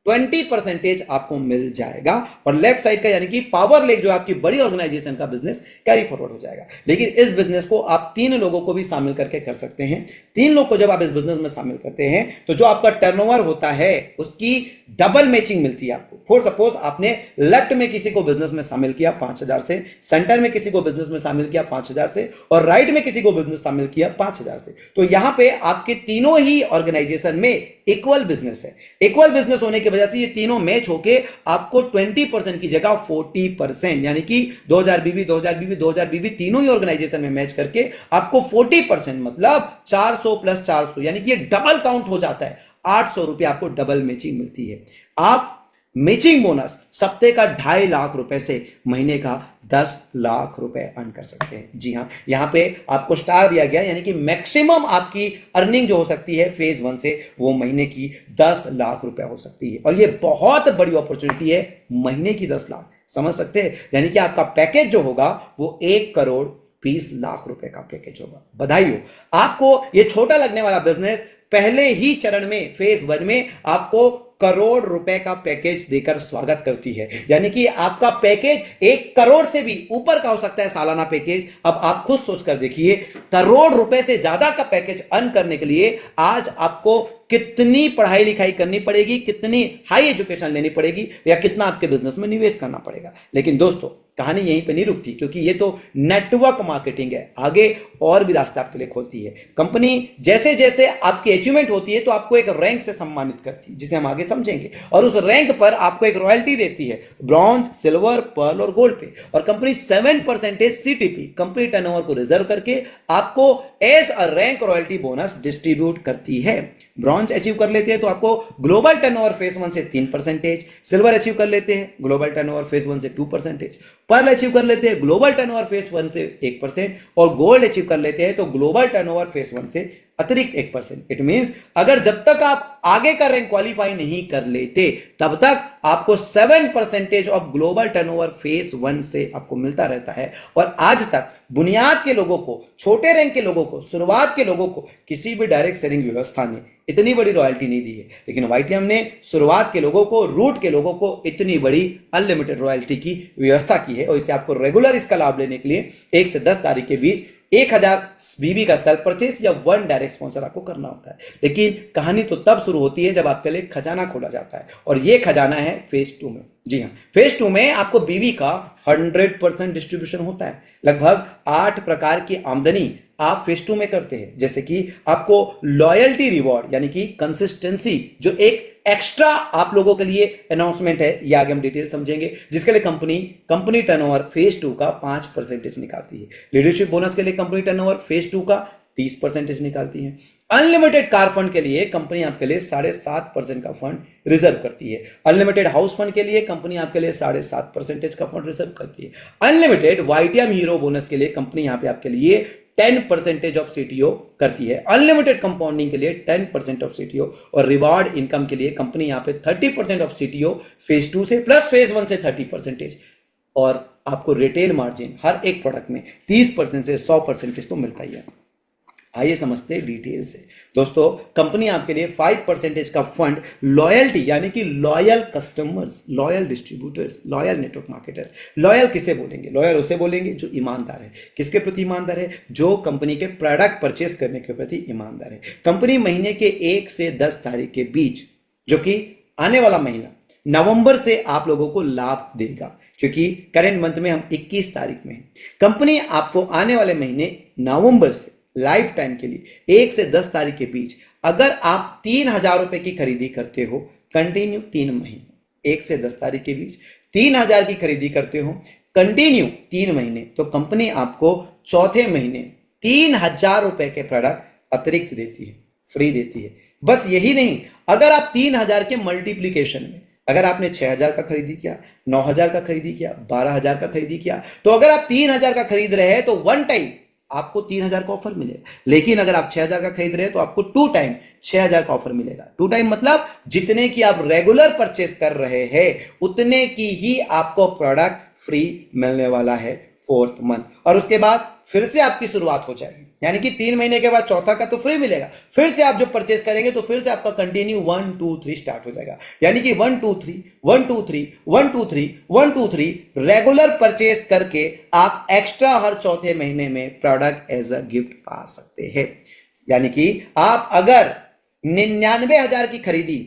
20% आपको मिल जाएगा और लेफ्ट साइड का यानी कि पावर लेक जो आपकी बड़ी ऑर्गेनाइजेशन का बिजनेस कैरी फॉरवर्ड हो जाएगा। लेकिन इस बिजनेस को आप 3 लोगों को भी शामिल करके कर सकते हैं। 3 लोग को जब आप इस बिजनेस में शामिल करते हैं तो जो आपका टर्नओवर होता है उसकी डबल मैचिंग मिलती है आपको। फॉर सपोज आपने लेफ्ट में किसी को बिजनेस में शामिल किया 5,000 से, सेंटर में किसी को बिजनेस में शामिल किया 5,000 से और राइट में किसी को बिजनेस शामिल किया 5,000 से, तो यहां पे आपके तीनों ही ऑर्गेनाइजेशन में इक्वल बिजनेस है। इक्वल बिजनेस होने के वजह से ये तीनों मैच होके आपको 20% की जगह 40% यानी कि 2,000 बीवी 2,000 बीवी 2,000 बीवी तीनों ही ऑर्गेनाइजेशन में मैच करके आपको 40% मतलब 400 + 400 यानी कि ये डबल काउंट हो जाता है। 800 रुपए आपको डबल मैचिंग मिलती है। आप मैचिंग बोनस सप्ते का 2.5 लाख रुपए से महीने का 10 लाख रुपए अर्न कर सकते हैं। जी हां, यहां पे आपको स्टार दिया गया यानी कि मैक्सिमम आपकी अर्निंग जो हो सकती है फेज 1 से वो महीने की 10 लाख रुपए हो सकती है। और ये बहुत बड़ी अपॉर्चुनिटी है, महीने की 10 लाख, समझ सकते हैं? यानी कि आपका पैकेज जो होगा वो 1 करोड़ 20 लाख रुपए का पैकेज होगा। बधाई हो आपको। ये छोटा लगने वाला बिजनेस पहले ही चरण में फेज 1 में आपको करोड़ रुपए का पैकेज देकर स्वागत करती है। यानी कि आपका पैकेज 1 करोड़ से भी ऊपर का हो सकता है सालाना पैकेज। अब आप खुद सोचकर देखिए, करोड़ रुपए से ज्यादा का पैकेज अर्न करने के लिए आज आपको कितनी पढ़ाई लिखाई करनी पड़ेगी, कितनी हाई एजुकेशन लेनी पड़ेगी या कितना आपके बिजनेस में निवेश करना पड़ेगा। लेकिन दोस्तों कहानी यहीं पे नहीं रुकती, क्योंकि ये तो नेटवर्क मार्केटिंग है, आगे और भी रास्ते आपके लिए खोलती है। कंपनी जैसे जैसे आपकी अचीवमेंट होती है तो आपको एक रैंक से सम्मानित करती है, जिसे हम आगे समझेंगे, और उस रैंक पर आपको एक रॉयल्टी देती है, ब्रॉन्ज, सिल्वर, पर्ल और गोल्ड पे। और कंपनी 7% सीटीपी कंपनी टर्नओवर को रिजर्व करके आपको as a rank royalty bonus distribute करती है। ब्रॉन्ज ब्रॉन्ज अचीव कर लेते हैं तो आपको ग्लोबल टर्नओवर फेज 1 से 3%, सिल्वर अचीव कर लेते हैं ग्लोबल टर्नओवर फेज 1 से 2%, पर्ल अचीव कर लेते हैं ग्लोबल टर्नओवर फेज 1 से 1% और गोल्ड अचीव कर लेते हैं तो ग्लोबल टर्नओवर फेज 1 से अतिरिक्त 1%। इट मींस अगर जब तक आप आगे का रैंक क्वालिफाई नहीं कर लेते तब तक आपको 7% ऑफ ग्लोबल टर्नओवर फेज 1 से आपको मिलता रहता है। और आज तक बुनियाद के लोगों को, छोटे रैंक के लोगों को, शुरुआत के लोगों को किसी भी डायरेक्ट सेलिंग व्यवस्था ने इतनी बड़ी रॉयल्टी नहीं दी है, लेकिन YTM ने शुरुआत के लोगों को, रूट के लोगों को इतनी बड़ी अनलिमिटेड रॉयल्टी की व्यवस्था की है। और इसे आपको रेगुलर इसका लाभ लेने के लिए 1 से 10 तारीख के बीच 1000 BB का सेल्फ परचेस या 1 डायरेक्ट स्पॉन्सर आपको करना होता है। लेकिन कहानी तो तब शुरू होती है जब आपके लिए खजाना खोला जाता है, और यह खजाना है फेज 2 में। जी हाँ, फेज 2 में आपको BB का 100% डिस्ट्रीब्यूशन होता है। लगभग 8 प्रकार की आमदनी आप फेज 2 में करते हैं, जैसे कि आपको लॉयल्टी रिवॉर्ड यानी कि कंसिस्टेंसी, जो एक एक्स्ट्रा आप लोगों के लिए अनाउंसमेंट है, ये आगे हम डिटेल समझेंगे, जिसके लिए कंपनी टर्नओवर फेज 2 का 5% निकालती है। लीडरशिप बोनस के लिए कंपनी टर्नओवर फेज 2 का 30% निकालती है। अनलिमिटेड कार फंड के लिए कंपनी आपके लिए 7.5% का फंड रिजर्व करती है। अनलिमिटेड हाउस फंड के लिए कंपनी आपके लिए 7.5% का फंड रिजर्व करती है। अनलिमिटेड YTM हीरो बोनस के लिए कंपनी यहां पे आपके लिए 10% ऑफ CTO करती है। अनलिमिटेड कंपाउंडिंग के लिए 10% ऑफ CTO और रिवार्ड इनकम के लिए कंपनी यहां पे 30% ऑफ CTO फेज 2 से प्लस फेज 1 से 30%। और आपको रिटेल मार्जिन हर एक प्रोडक्ट में 30% से 100% तो मिलता ही है। आइए समझते हैं डिटेल से। दोस्तों, कंपनी आपके लिए 5% का फंड लॉयल्टी यानी कि loyal customers, loyal distributors, loyal network marketers. Loyal किसे बोलेंगे? लॉयल उसे बोलेंगे जो ईमानदार है। किसके प्रति ईमानदार है? जो कंपनी के प्रोडक्ट परचेस करने के प्रति ईमानदार है। कंपनी महीने के 1 से 10 तारीख के बीच, जो कि आने वाला महीना नवंबर से आप लोगों को लाभ देगा, क्योंकि करेंट मंथ में हम 21 तारीख में हैं। कंपनी आपको आने वाले महीने नवंबर से लाइफ टाइम के लिए 1 से 10 तारीख के बीच अगर आप 3000 रुपए की खरीदी करते हो कंटिन्यू 3 महीने, 1 से 10 तारीख के बीच 3000 की खरीदी करते हो कंटिन्यू 3 महीने, तो कंपनी आपको चौथे महीने 3000 रुपए के प्रोडक्ट अतिरिक्त देती है, फ्री देती है। बस यही नहीं, अगर आप 3000 के मल्टीप्लीकेशन में, अगर आपने 6000 का खरीदी किया, 9000 का खरीदी किया, 12000 का खरीदी किया, तो अगर आप 3000 का खरीद रहे हैं तो 1 टाइम आपको 3000 का ऑफर मिलेगा। लेकिन अगर आप 6000 का खरीद रहे हैं तो आपको 2 टाइम 6000 का ऑफर मिलेगा। 2 टाइम मतलब जितने की आप रेगुलर परचेस कर रहे हैं उतने की ही आपको प्रोडक्ट फ्री मिलने वाला है 4th मंथ। और उसके बाद फिर से आपकी शुरुआत हो जाएगी, यानी कि 3 महीने के बाद चौथा का तो फ्री मिलेगा। फिर से आप जो परचेस करेंगे तो फिर से आपका कंटिन्यू 1 2 3 स्टार्ट हो जाएगा, यानी कि 1 2 3 1 2 3 1 2 3 1 2 3 रेगुलर परचेस करके आप एक्स्ट्रा हर चौथे महीने में प्रोडक्ट एज अ गिफ्ट पा सकते हैं। यानी कि आप अगर 99,000 की खरीदी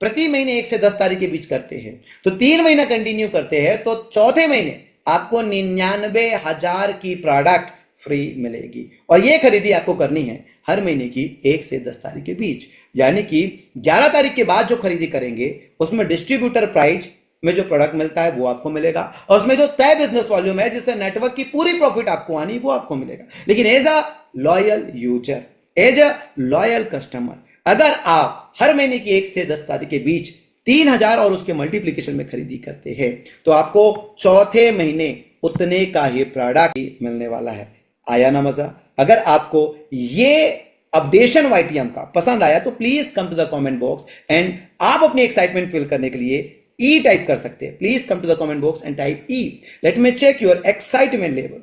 प्रति महीने 1 से 10 तारीख के बीच करते हैं, तो 3 महीना कंटिन्यू करते हैं, तो चौथे महीने आपको 99,000 की प्रोडक्ट फ्री मिलेगी। और यह खरीदी आपको करनी है हर महीने की 1 से 10 तारीख के बीच, यानी कि 11 तारीख के बाद जो खरीदी करेंगे उसमें डिस्ट्रीब्यूटर प्राइस में जो प्रोडक्ट मिलता है वो आपको मिलेगा, और उसमें जो तय बिजनेस वॉल्यूम है जिससे नेटवर्क की पूरी प्रॉफिट आपको आनी वो आपको मिलेगा। लेकिन as a loyal user, as a loyal customer, अगर आप हर महीने की 1 से 10 तारीख के बीच 3000 और उसके मल्टीप्लीकेशन में खरीदी करते हैं तो आपको चौथे महीने उतने का ही प्रोडक्ट मिलने वाला है। आया ना मजा? अगर आपको ये अपडेशन YTM का पसंद आया तो please come to the comment box and आप अपनी एक्साइटमेंट फील करने के लिए E टाइप कर सकते हैं। Please come to the comment box and type E। Let me check your excitement level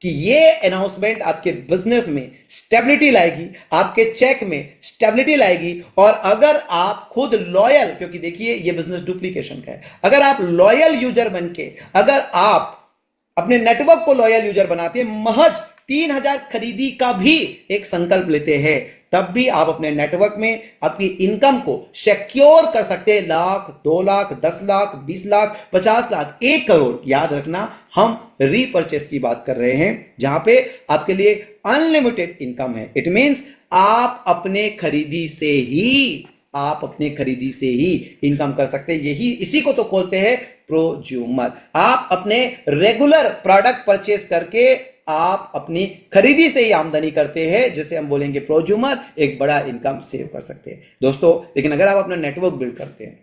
कि ये अनाउंसमेंट आपके बिजनेस में स्टेबिलिटी लाएगी, आपके चेक में स्टेबिलिटी लाएगी। और अगर आप खुद लॉयल, क्योंकि देखिए ये बिजनेस डुप्लीकेशन का है, अगर आप लॉयल यूजर बनके अगर आप अपने नेटवर्क को लॉयल यूजर बनाते हैं, महज 3000 खरीदी का भी एक संकल्प लेते हैं, तब भी आप अपने नेटवर्क में आपकी इनकम को सिक्योर कर सकते हैं। लाख, 2 लाख, 10 लाख, 20 लाख, 50 लाख, 1 करोड़। याद रखना, हम रीपर्चेस की बात कर रहे हैं जहां पे आपके लिए अनलिमिटेड इनकम है। इट मींस आप अपने खरीदी से ही इनकम कर सकते हैं। यही इसी को तो बोलते हैं प्रोज्यूमर। आप अपने रेगुलर प्रोडक्ट परचेस करके आप अपनी खरीदी से ही आमदनी करते हैं, जिसे हम बोलेंगे प्रोज्यूमर, एक बड़ा इनकम सेव कर सकते हैं दोस्तों। लेकिन अगर आप अपना नेटवर्क बिल्ड करते हैं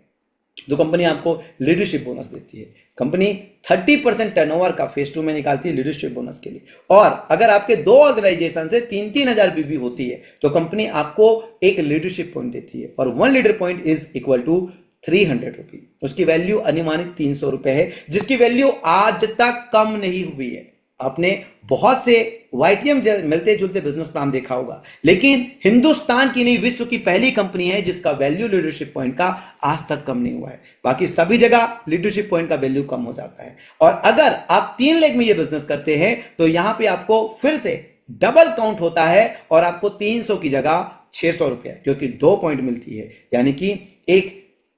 तो कंपनी आपको लीडरशिप बोनस देती है। कंपनी 30% टर्नओवर का फेज 2 में निकालती है लीडरशिप बोनस के लिए। और अगर आपके 2 ऑर्गेनाइजेशन से 3-3 हजार बीवी होती है तो कंपनी आपको एक लीडरशिप पॉइंट देती है, और 1 leader point is equal to 300 rupee. उसकी वैल्यू अनुमानित 300 रुपए है, जिसकी वैल्यू आज तक कम नहीं हुई है। आपने बहुत से वाईटीएम मिलते जुलते बिजनेस प्लान देखा होगा, लेकिन हिंदुस्तान की नहीं, विश्व की पहली कंपनी है जिसका वैल्यू लीडरशिप पॉइंट का आज तक कम नहीं हुआ है। बाकी सभी जगह लीडरशिप पॉइंट का वैल्यू कम हो जाता है। और अगर आप 3 लेग में ये बिजनेस करते हैं तो यहां पे आपको फिर से डबल काउंट होता है, और आपको 300 की जगह 600 रुपया, क्योंकि 2 पॉइंट मिलती है। यानी कि एक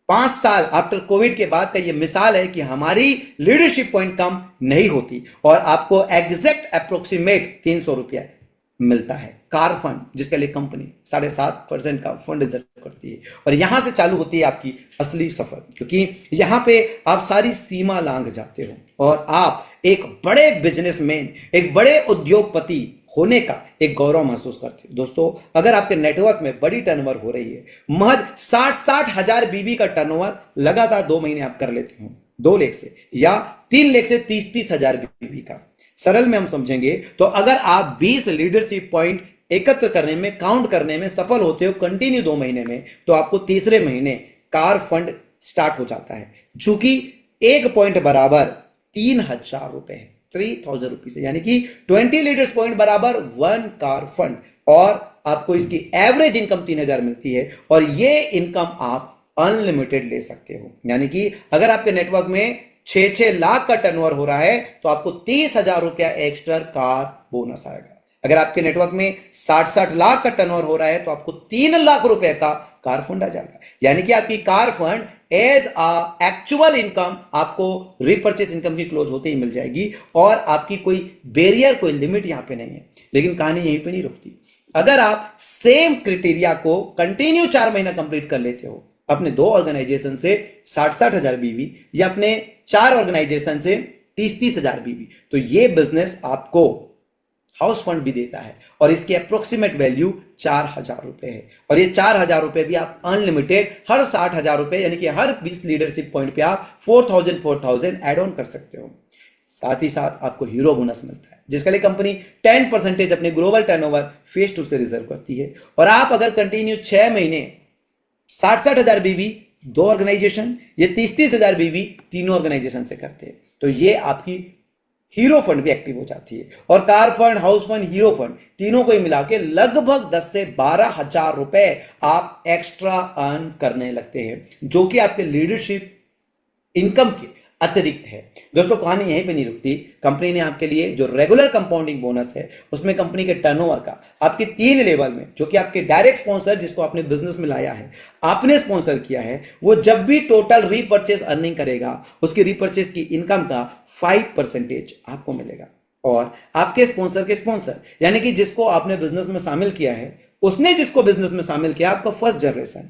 5 साल आफ्टर कोविड के बाद का यह मिसाल है कि हमारी लीडरशिप पॉइंट कम नहीं होती, और आपको एग्जैक्ट अप्रोक्सीमेट 300 रुपया मिलता है। कार फंड, जिसके लिए कंपनी 7.5% का फंड रिजर्व करती है, और यहां से चालू होती है आपकी असली सफर, क्योंकि यहां पे आप सारी सीमा लांघ जाते हो और आप एक बड़े बिजनेसमैन, एक बड़े उद्योगपति होने का एक गौरव महसूस करते हो। दोस्तों, अगर आपके नेटवर्क में बड़ी टर्नओवर हो रही है, महज 60-60 हजार बीबी का टर्नओवर लगातार 2 महीने आप कर लेते हो 2 लेख से, या 3 लेख से 30-30 हजार बीबी का, सरल में हम समझेंगे तो अगर आप 20 लीडरशिप पॉइंट एकत्र करने में, काउंट करने में सफल होते हो कंटिन्यू 2 महीने में, तो आपको तीसरे महीने कार फंड स्टार्ट हो जाता है, जो कि 1 पॉइंट बराबर 3,000 रुपए है, 3,000 रुपीज है। यानी कि 20 लीडर्स पॉइंट बराबर 1 कार फंड, और आपको इसकी एवरेज इनकम 3,000 मिलती है, और ये इनकम आप अनलिमिटेड ले सकते हो। यानी कि अगर आपके नेटवर्क में 6-6 लाख का टर्नओवर हो रहा है तो आपको 30,000 रुपया एक्स्ट्रा कार बोनस आएगा। अगर आपके नेटवर्क में 60-60 लाख का टर्नओवर हो रहा है तो आपको 3 लाख रुपए का कार फंड आ जाएगा। यानी कि आपकी car fund as actual income आपको रीपर्चेस इनकम की क्लोज होते ही मिल जाएगी, और आपकी कोई बैरियर, कोई लिमिट यहां पे नहीं है। लेकिन कहानी यहीं पे नहीं रुकती। अगर आप सेम क्राइटेरिया को कंटिन्यू 4 महीना कंप्लीट कर लेते हो, अपने 2 ऑर्गेनाइजेशन से 60-60 हजार बीवी, या अपने 4 ऑर्गेनाइजेशन से 30-30 हजार बीवी, तो ये बिजनेस आपको हाउस फंड भी देता है, और इसकी अप्रोक्सीमेट वैल्यू 4,000 रुपए है। और ये 4,000 रुपए भी आप अनलिमिटेड हर 60,000 रुपए, यानी कि हर 20 लीडरशिप पॉइंट पे आप 4,000 ऐड ऑन कर सकते हो। साथ ही साथ आपको हीरो बोनस मिलता है, जिसके लिए कंपनी 10% अपने ग्लोबल टर्नओवर फेज 2 से रिजर्व करती है। और आप अगर कंटिन्यू 6 महीने 60-60 हजार बीवी 2 ऑर्गेनाइजेशन, ये 30-30 हजार बीवी 3 ऑर्गेनाइजेशन से करते हैं, तो ये आपकी हीरो फंड भी एक्टिव हो जाती है। और car fund, house fund, hero fund तीनों को ही मिला के लगभग 10 से 12 हजार रुपए आप एक्स्ट्रा अर्न करने लगते हैं, जो कि आपके लीडरशिप इनकम के अतिरिक्त है। दोस्तों, कहानी यहीं पे नहीं रुकती। कंपनी ने आपके लिए जो रेगुलर कंपाउंडिंग बोनस है, उसमें कंपनी के टर्नओवर का आपके 3 लेवल में, जो कि आपके डायरेक्ट स्पॉन्सर, जिसको आपने बिजनेस में लाया है, आपने स्पॉन्सर किया है, वो जब भी टोटल रीपर्चेस अर्निंग करेगा, उसकी रीपर्चेस की इनकम का 5% आपको मिलेगा। और आपके स्पॉन्सर के स्पॉन्सर, यानी कि जिसको आपने बिजनेस में शामिल किया है, उसने जिसको बिजनेस में शामिल किया, आपका फर्स्ट जनरेशन,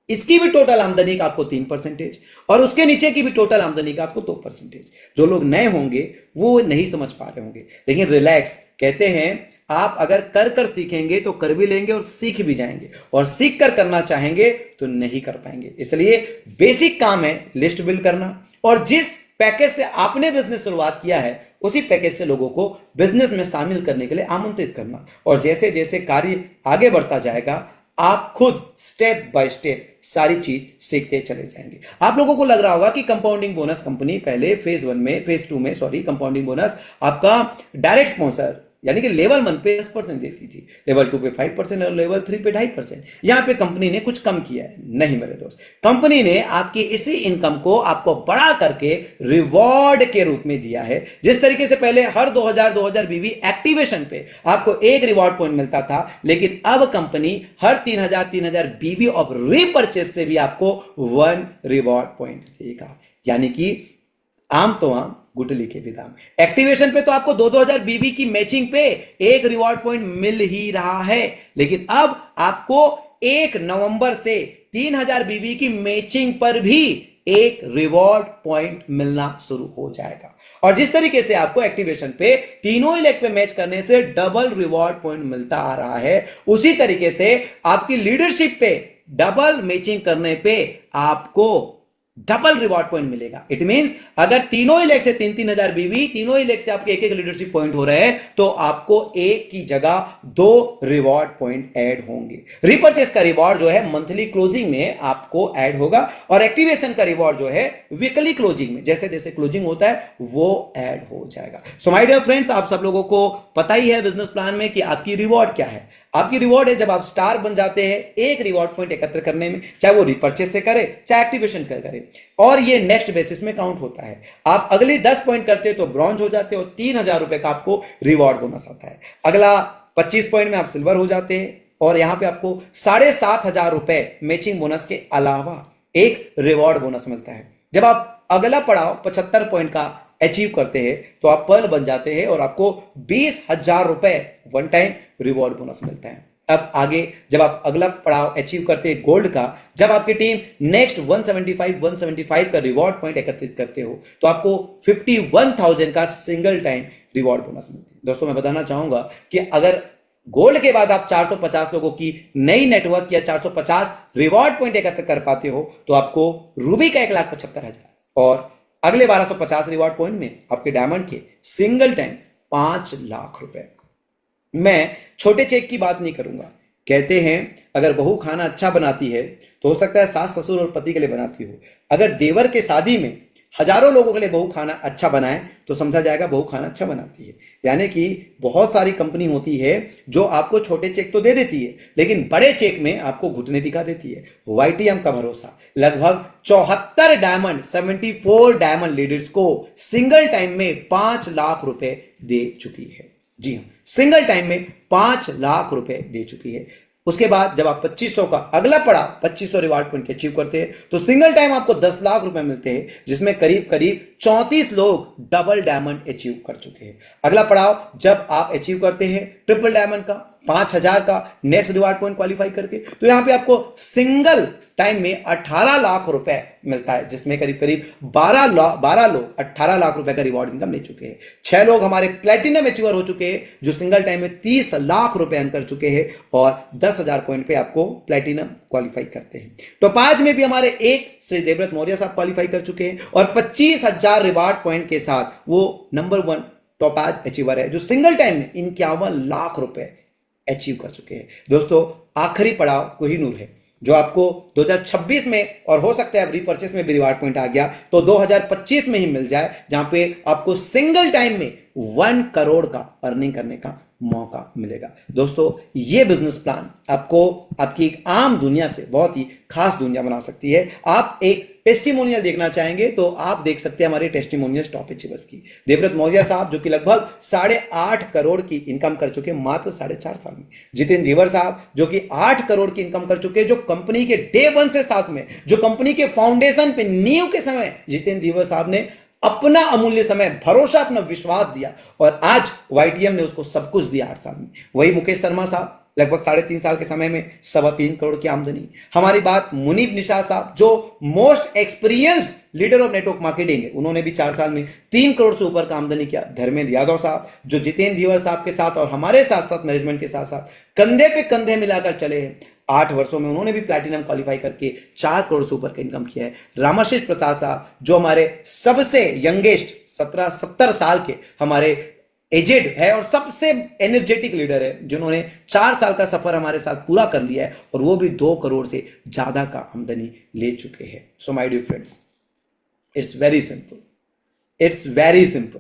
इसकी भी टोटल आमदनी का आपको 3%, और उसके नीचे की भी टोटल आमदनी का आपको 2%। जो लोग नए होंगे वो नहीं समझ पा रहे होंगे, लेकिन रिलैक्स, कहते हैं आप अगर कर कर सीखेंगे तो कर भी लेंगे और सीख भी जाएंगे, और सीख कर करना चाहेंगे तो नहीं कर पाएंगे। इसलिए बेसिक काम है लिस्ट बिल्ड करना, और जिस पैकेज से आपने बिजनेस शुरुआत किया है उसी पैकेज से लोगों को बिजनेस में शामिल करने के लिए आमंत्रित करना। और जैसे जैसे कार्य आगे बढ़ता जाएगा, आप खुद स्टेप बाय स्टेप सारी चीज सीखते चले जाएंगे। आप लोगों को लग रहा होगा कि कंपाउंडिंग बोनस कंपनी पहले फेज 2 में कंपाउंडिंग बोनस आपका डायरेक्ट स्पॉन्सर, यानी कि लेवल 1 पे 10% देती थी, लेवल 2 पे 5% और लेवल 3 पे 2.5%। यहां पे कंपनी ने कुछ कम किया है? नहीं मेरे दोस्त, कंपनी ने आपकी इसी इनकम को आपको बड़ा करके रिवॉर्ड के रूप में दिया है। जिस तरीके से पहले हर 2000 बीवी एक्टिवेशन पे आपको 1 रिवॉर्ड पॉइंट मिलता था, लेकिन अब कंपनी हर 3,000 बीवी ऑफ रीपर्चेस से भी आपको 1 रिवॉर्ड पॉइंट देगा। यानी कि आम तो आम, गुटली के भी दाम। एक्टिवेशन पे तो आपको 2,000 बीबी की मैचिंग पे 1 रिवॉर्ड पॉइंट मिल ही रहा है, लेकिन अब आपको 1 नवंबर से 3,000 बीबी की मैचिंग पर भी एक रिवॉर्ड पॉइंट मिलना शुरू हो जाएगा। और जिस तरीके से आपको एक्टिवेशन पे तीनों ही लेग पे मैच करने से डबल रिवॉर्ड पॉइंट मिलता आ रहा है, उसी तरीके से आपकी लीडरशिप पे डबल मैचिंग करने पे आपको डबल रिवॉर्ड पॉइंट मिलेगा। इट मींस अगर तीनों ही लेग से 3-3 हजार बीवी, तीनों ही लेग से आपके एक लीडरशिप पॉइंट हो रहे हैं, तो आपको एक की जगह 2 रिवॉर्ड पॉइंट ऐड होंगे। रिपर्चेस का रिवॉर्ड जो है मंथली क्लोजिंग में आपको ऐड होगा, और एक्टिवेशन का रिवॉर्ड जो है वीकली क्लोजिंग में, जैसे जैसे क्लोजिंग होता है वो ऐड हो जाएगा। सो माय डियर फ्रेंड्स, आप सब लोगों को पता ही है बिजनेस प्लान में कि आपकी रिवॉर्ड क्या है। आपकी रिवॉर्ड है जब आप स्टार बन जाते हैं एक रिवॉर्ड पॉइंट एकत्र करने में, चाहे वो रिपर्चेस से करे चाहे एक्टिवेशन कर करे, और ये नेक्स्ट बेसिस में काउंट होता है। आप अगले 10 पॉइंट करते हो तो ब्रॉन्ज हो जाते हो, 3,000 रुपए का आपको रिवॉर्ड बोनस आता है। अगला 25 पॉइंट में आप सिल्वर हो जाते हैं, और यहां पे आपको 7,500 रुपए मैचिंग बोनस के अलावा एक रिवॉर्ड बोनस मिलता है। जब आप अगला पड़ाव 75 पॉइंट का अचीव करते हैं तो आप पर्ल बन जाते हैं, और आपको 20,000 रुपए वन टाइम रिवॉर्ड बोनस मिलता है। अब आगे जब आप अगला पड़ाव अचीव करते हैं गोल्ड का, जब आपकी टीम नेक्स्ट 175 का रिवॉर्ड पॉइंट एकत्रित करते हो, तो आपको 51,000 का सिंगल टाइम रिवॉर्ड बोनस मिलती है। दोस्तों मैं बताना चाहूंगा कि अगर गोल्ड के बाद आप 450 लोगों की नई नेटवर्क या 450 रिवॉर्ड पॉइंट एकत्र कर पाते हो, तो आपको रूबी का 1,75,000, और अगले 1250 रिवॉर्ड पॉइंट में आपके डायमंड के सिंगल टाइम 5 लाख रुपए। मैं छोटे चेक की बात नहीं करूंगा। कहते हैं अगर बहू खाना अच्छा बनाती है तो हो सकता है सास ससुर और पति के लिए बनाती हो। अगर देवर के शादी में हजारों लोगों के लिए बहू खाना अच्छा बनाए तो समझा जाएगा बहू खाना अच्छा बनाती है। यानी कि बहुत सारी कंपनी होती है जो आपको छोटे चेक तो दे देती है, लेकिन बड़े चेक में आपको घुटने दिखा देती है। YTM का भरोसा लगभग 74 डायमंड 74 डायमंड लीडर्स को सिंगल टाइम में 5 लाख रुपए दे चुकी है। जी हाँ, सिंगल टाइम में 5 लाख रुपए दे चुकी है। उसके बाद जब आप 2500 का अगला पड़ा 2500 रिवार्ड पॉइंट अचीव करते हैं तो सिंगल टाइम आपको 10 लाख रुपए मिलते हैं, जिसमें करीब करीब 34 लोग डबल डायमंड अचीव कर चुके हैं। अगला पड़ाव जब आप अचीव करते हैं ट्रिपल डायमंड का 5,000 का नेक्स्ट रिवार्ड पॉइंट क्वालिफाई करके, तो यहां पे आपको सिंगल टाइम में 18 लाख रुपए मिलता है, जिसमें करीब करीब 12 लोग 18 लाख रुपए का रिवॉर्ड इनकम ले चुके हैं। 6 लोग हमारे प्लेटिनम अचीवर हो चुके हैं जो सिंगल टाइम में 30 लाख रुपए अर्न कर चुके हैं और 10,000 पॉइंट पे आपको प्लेटिनम क्वालिफाई करते हैं। तो 5 में भी हमारे एक श्री देवव्रत मौर्य साहब क्वालिफाई कर चुके हैं और 25,000 रिवॉर्ड पॉइंट के साथ वो नंबर 1 टॉप अचीवर है जो सिंगल टाइम में 51 लाख रुपए अचीव कर चुके हैं। दोस्तों आखिरी पड़ाव कोहिनूर है जो आपको 2026 में, और हो सकता है अब रीपर्चेस में भी रिवार्ड पॉइंट आ गया तो 2025 में ही मिल जाए, जहां पे आपको सिंगल टाइम में 1 करोड़ का अर्निंग करने का मौका मिलेगा। दोस्तों ये बिजनेस प्लान आपको आपकी एक आम दुनिया से बहुत ही खास दुनिया बना सकती है। आप एक टेस्टिमोनियल देखना चाहेंगे तो आप देख सकते हैं हमारे टेस्टिमोनियल टॉप अचीवर्स की। देवव्रत मौर्य साहब जो कि लगभग 8.5 करोड़ की इनकम कर चुके हैं मात्र 4.5 साल में। जितेंद्र धीवर साहब जो कि 8 करोड़ की इनकम कर चुके हैं, जो कंपनी के डे 1 से साथ में, जो कंपनी के फाउंडेशन पे नींव के समय जितेंद्र धीवर साहब ने अपना अमूल्य समय, भरोसा, अपना विश्वास दिया और आज YTM ने उसको सब कुछ दिया 8 साल में। वही मुकेश शर्मा साहब लगभग 3.5 साल के समय में 3.25 करोड़ की आमदनी। हमारी बात मुनीब निशा साहब जो most experienced leader of network marketing है, उन्होंने भी 4 साल में 3 करोड़ से ऊपर का आमदनी किया। धर्मेंद्र यादव साहब जो जितेंद्र धीवर साहब के साथ और हमारे साथ साथ मैनेजमेंट के साथ साथ कंधे पे कंधे मिलाकर चले हैं, 8 वर्षों में उन्होंने भी प्लैटिनम क्वालिफाई करके 4 करोड़ से ऊपर का इनकम किया है। रामाशीष प्रसाद साहब जो हमारे सबसे यंगेस्ट 70 साल के हमारे एजेड है और सबसे एनर्जेटिक लीडर है, जिन्होंने 4 साल का सफर हमारे साथ पूरा कर लिया है और वो भी 2 करोड़ से ज्यादा का आमदनी ले चुके हैं। So my dear friends, it's very simple, it's very simple.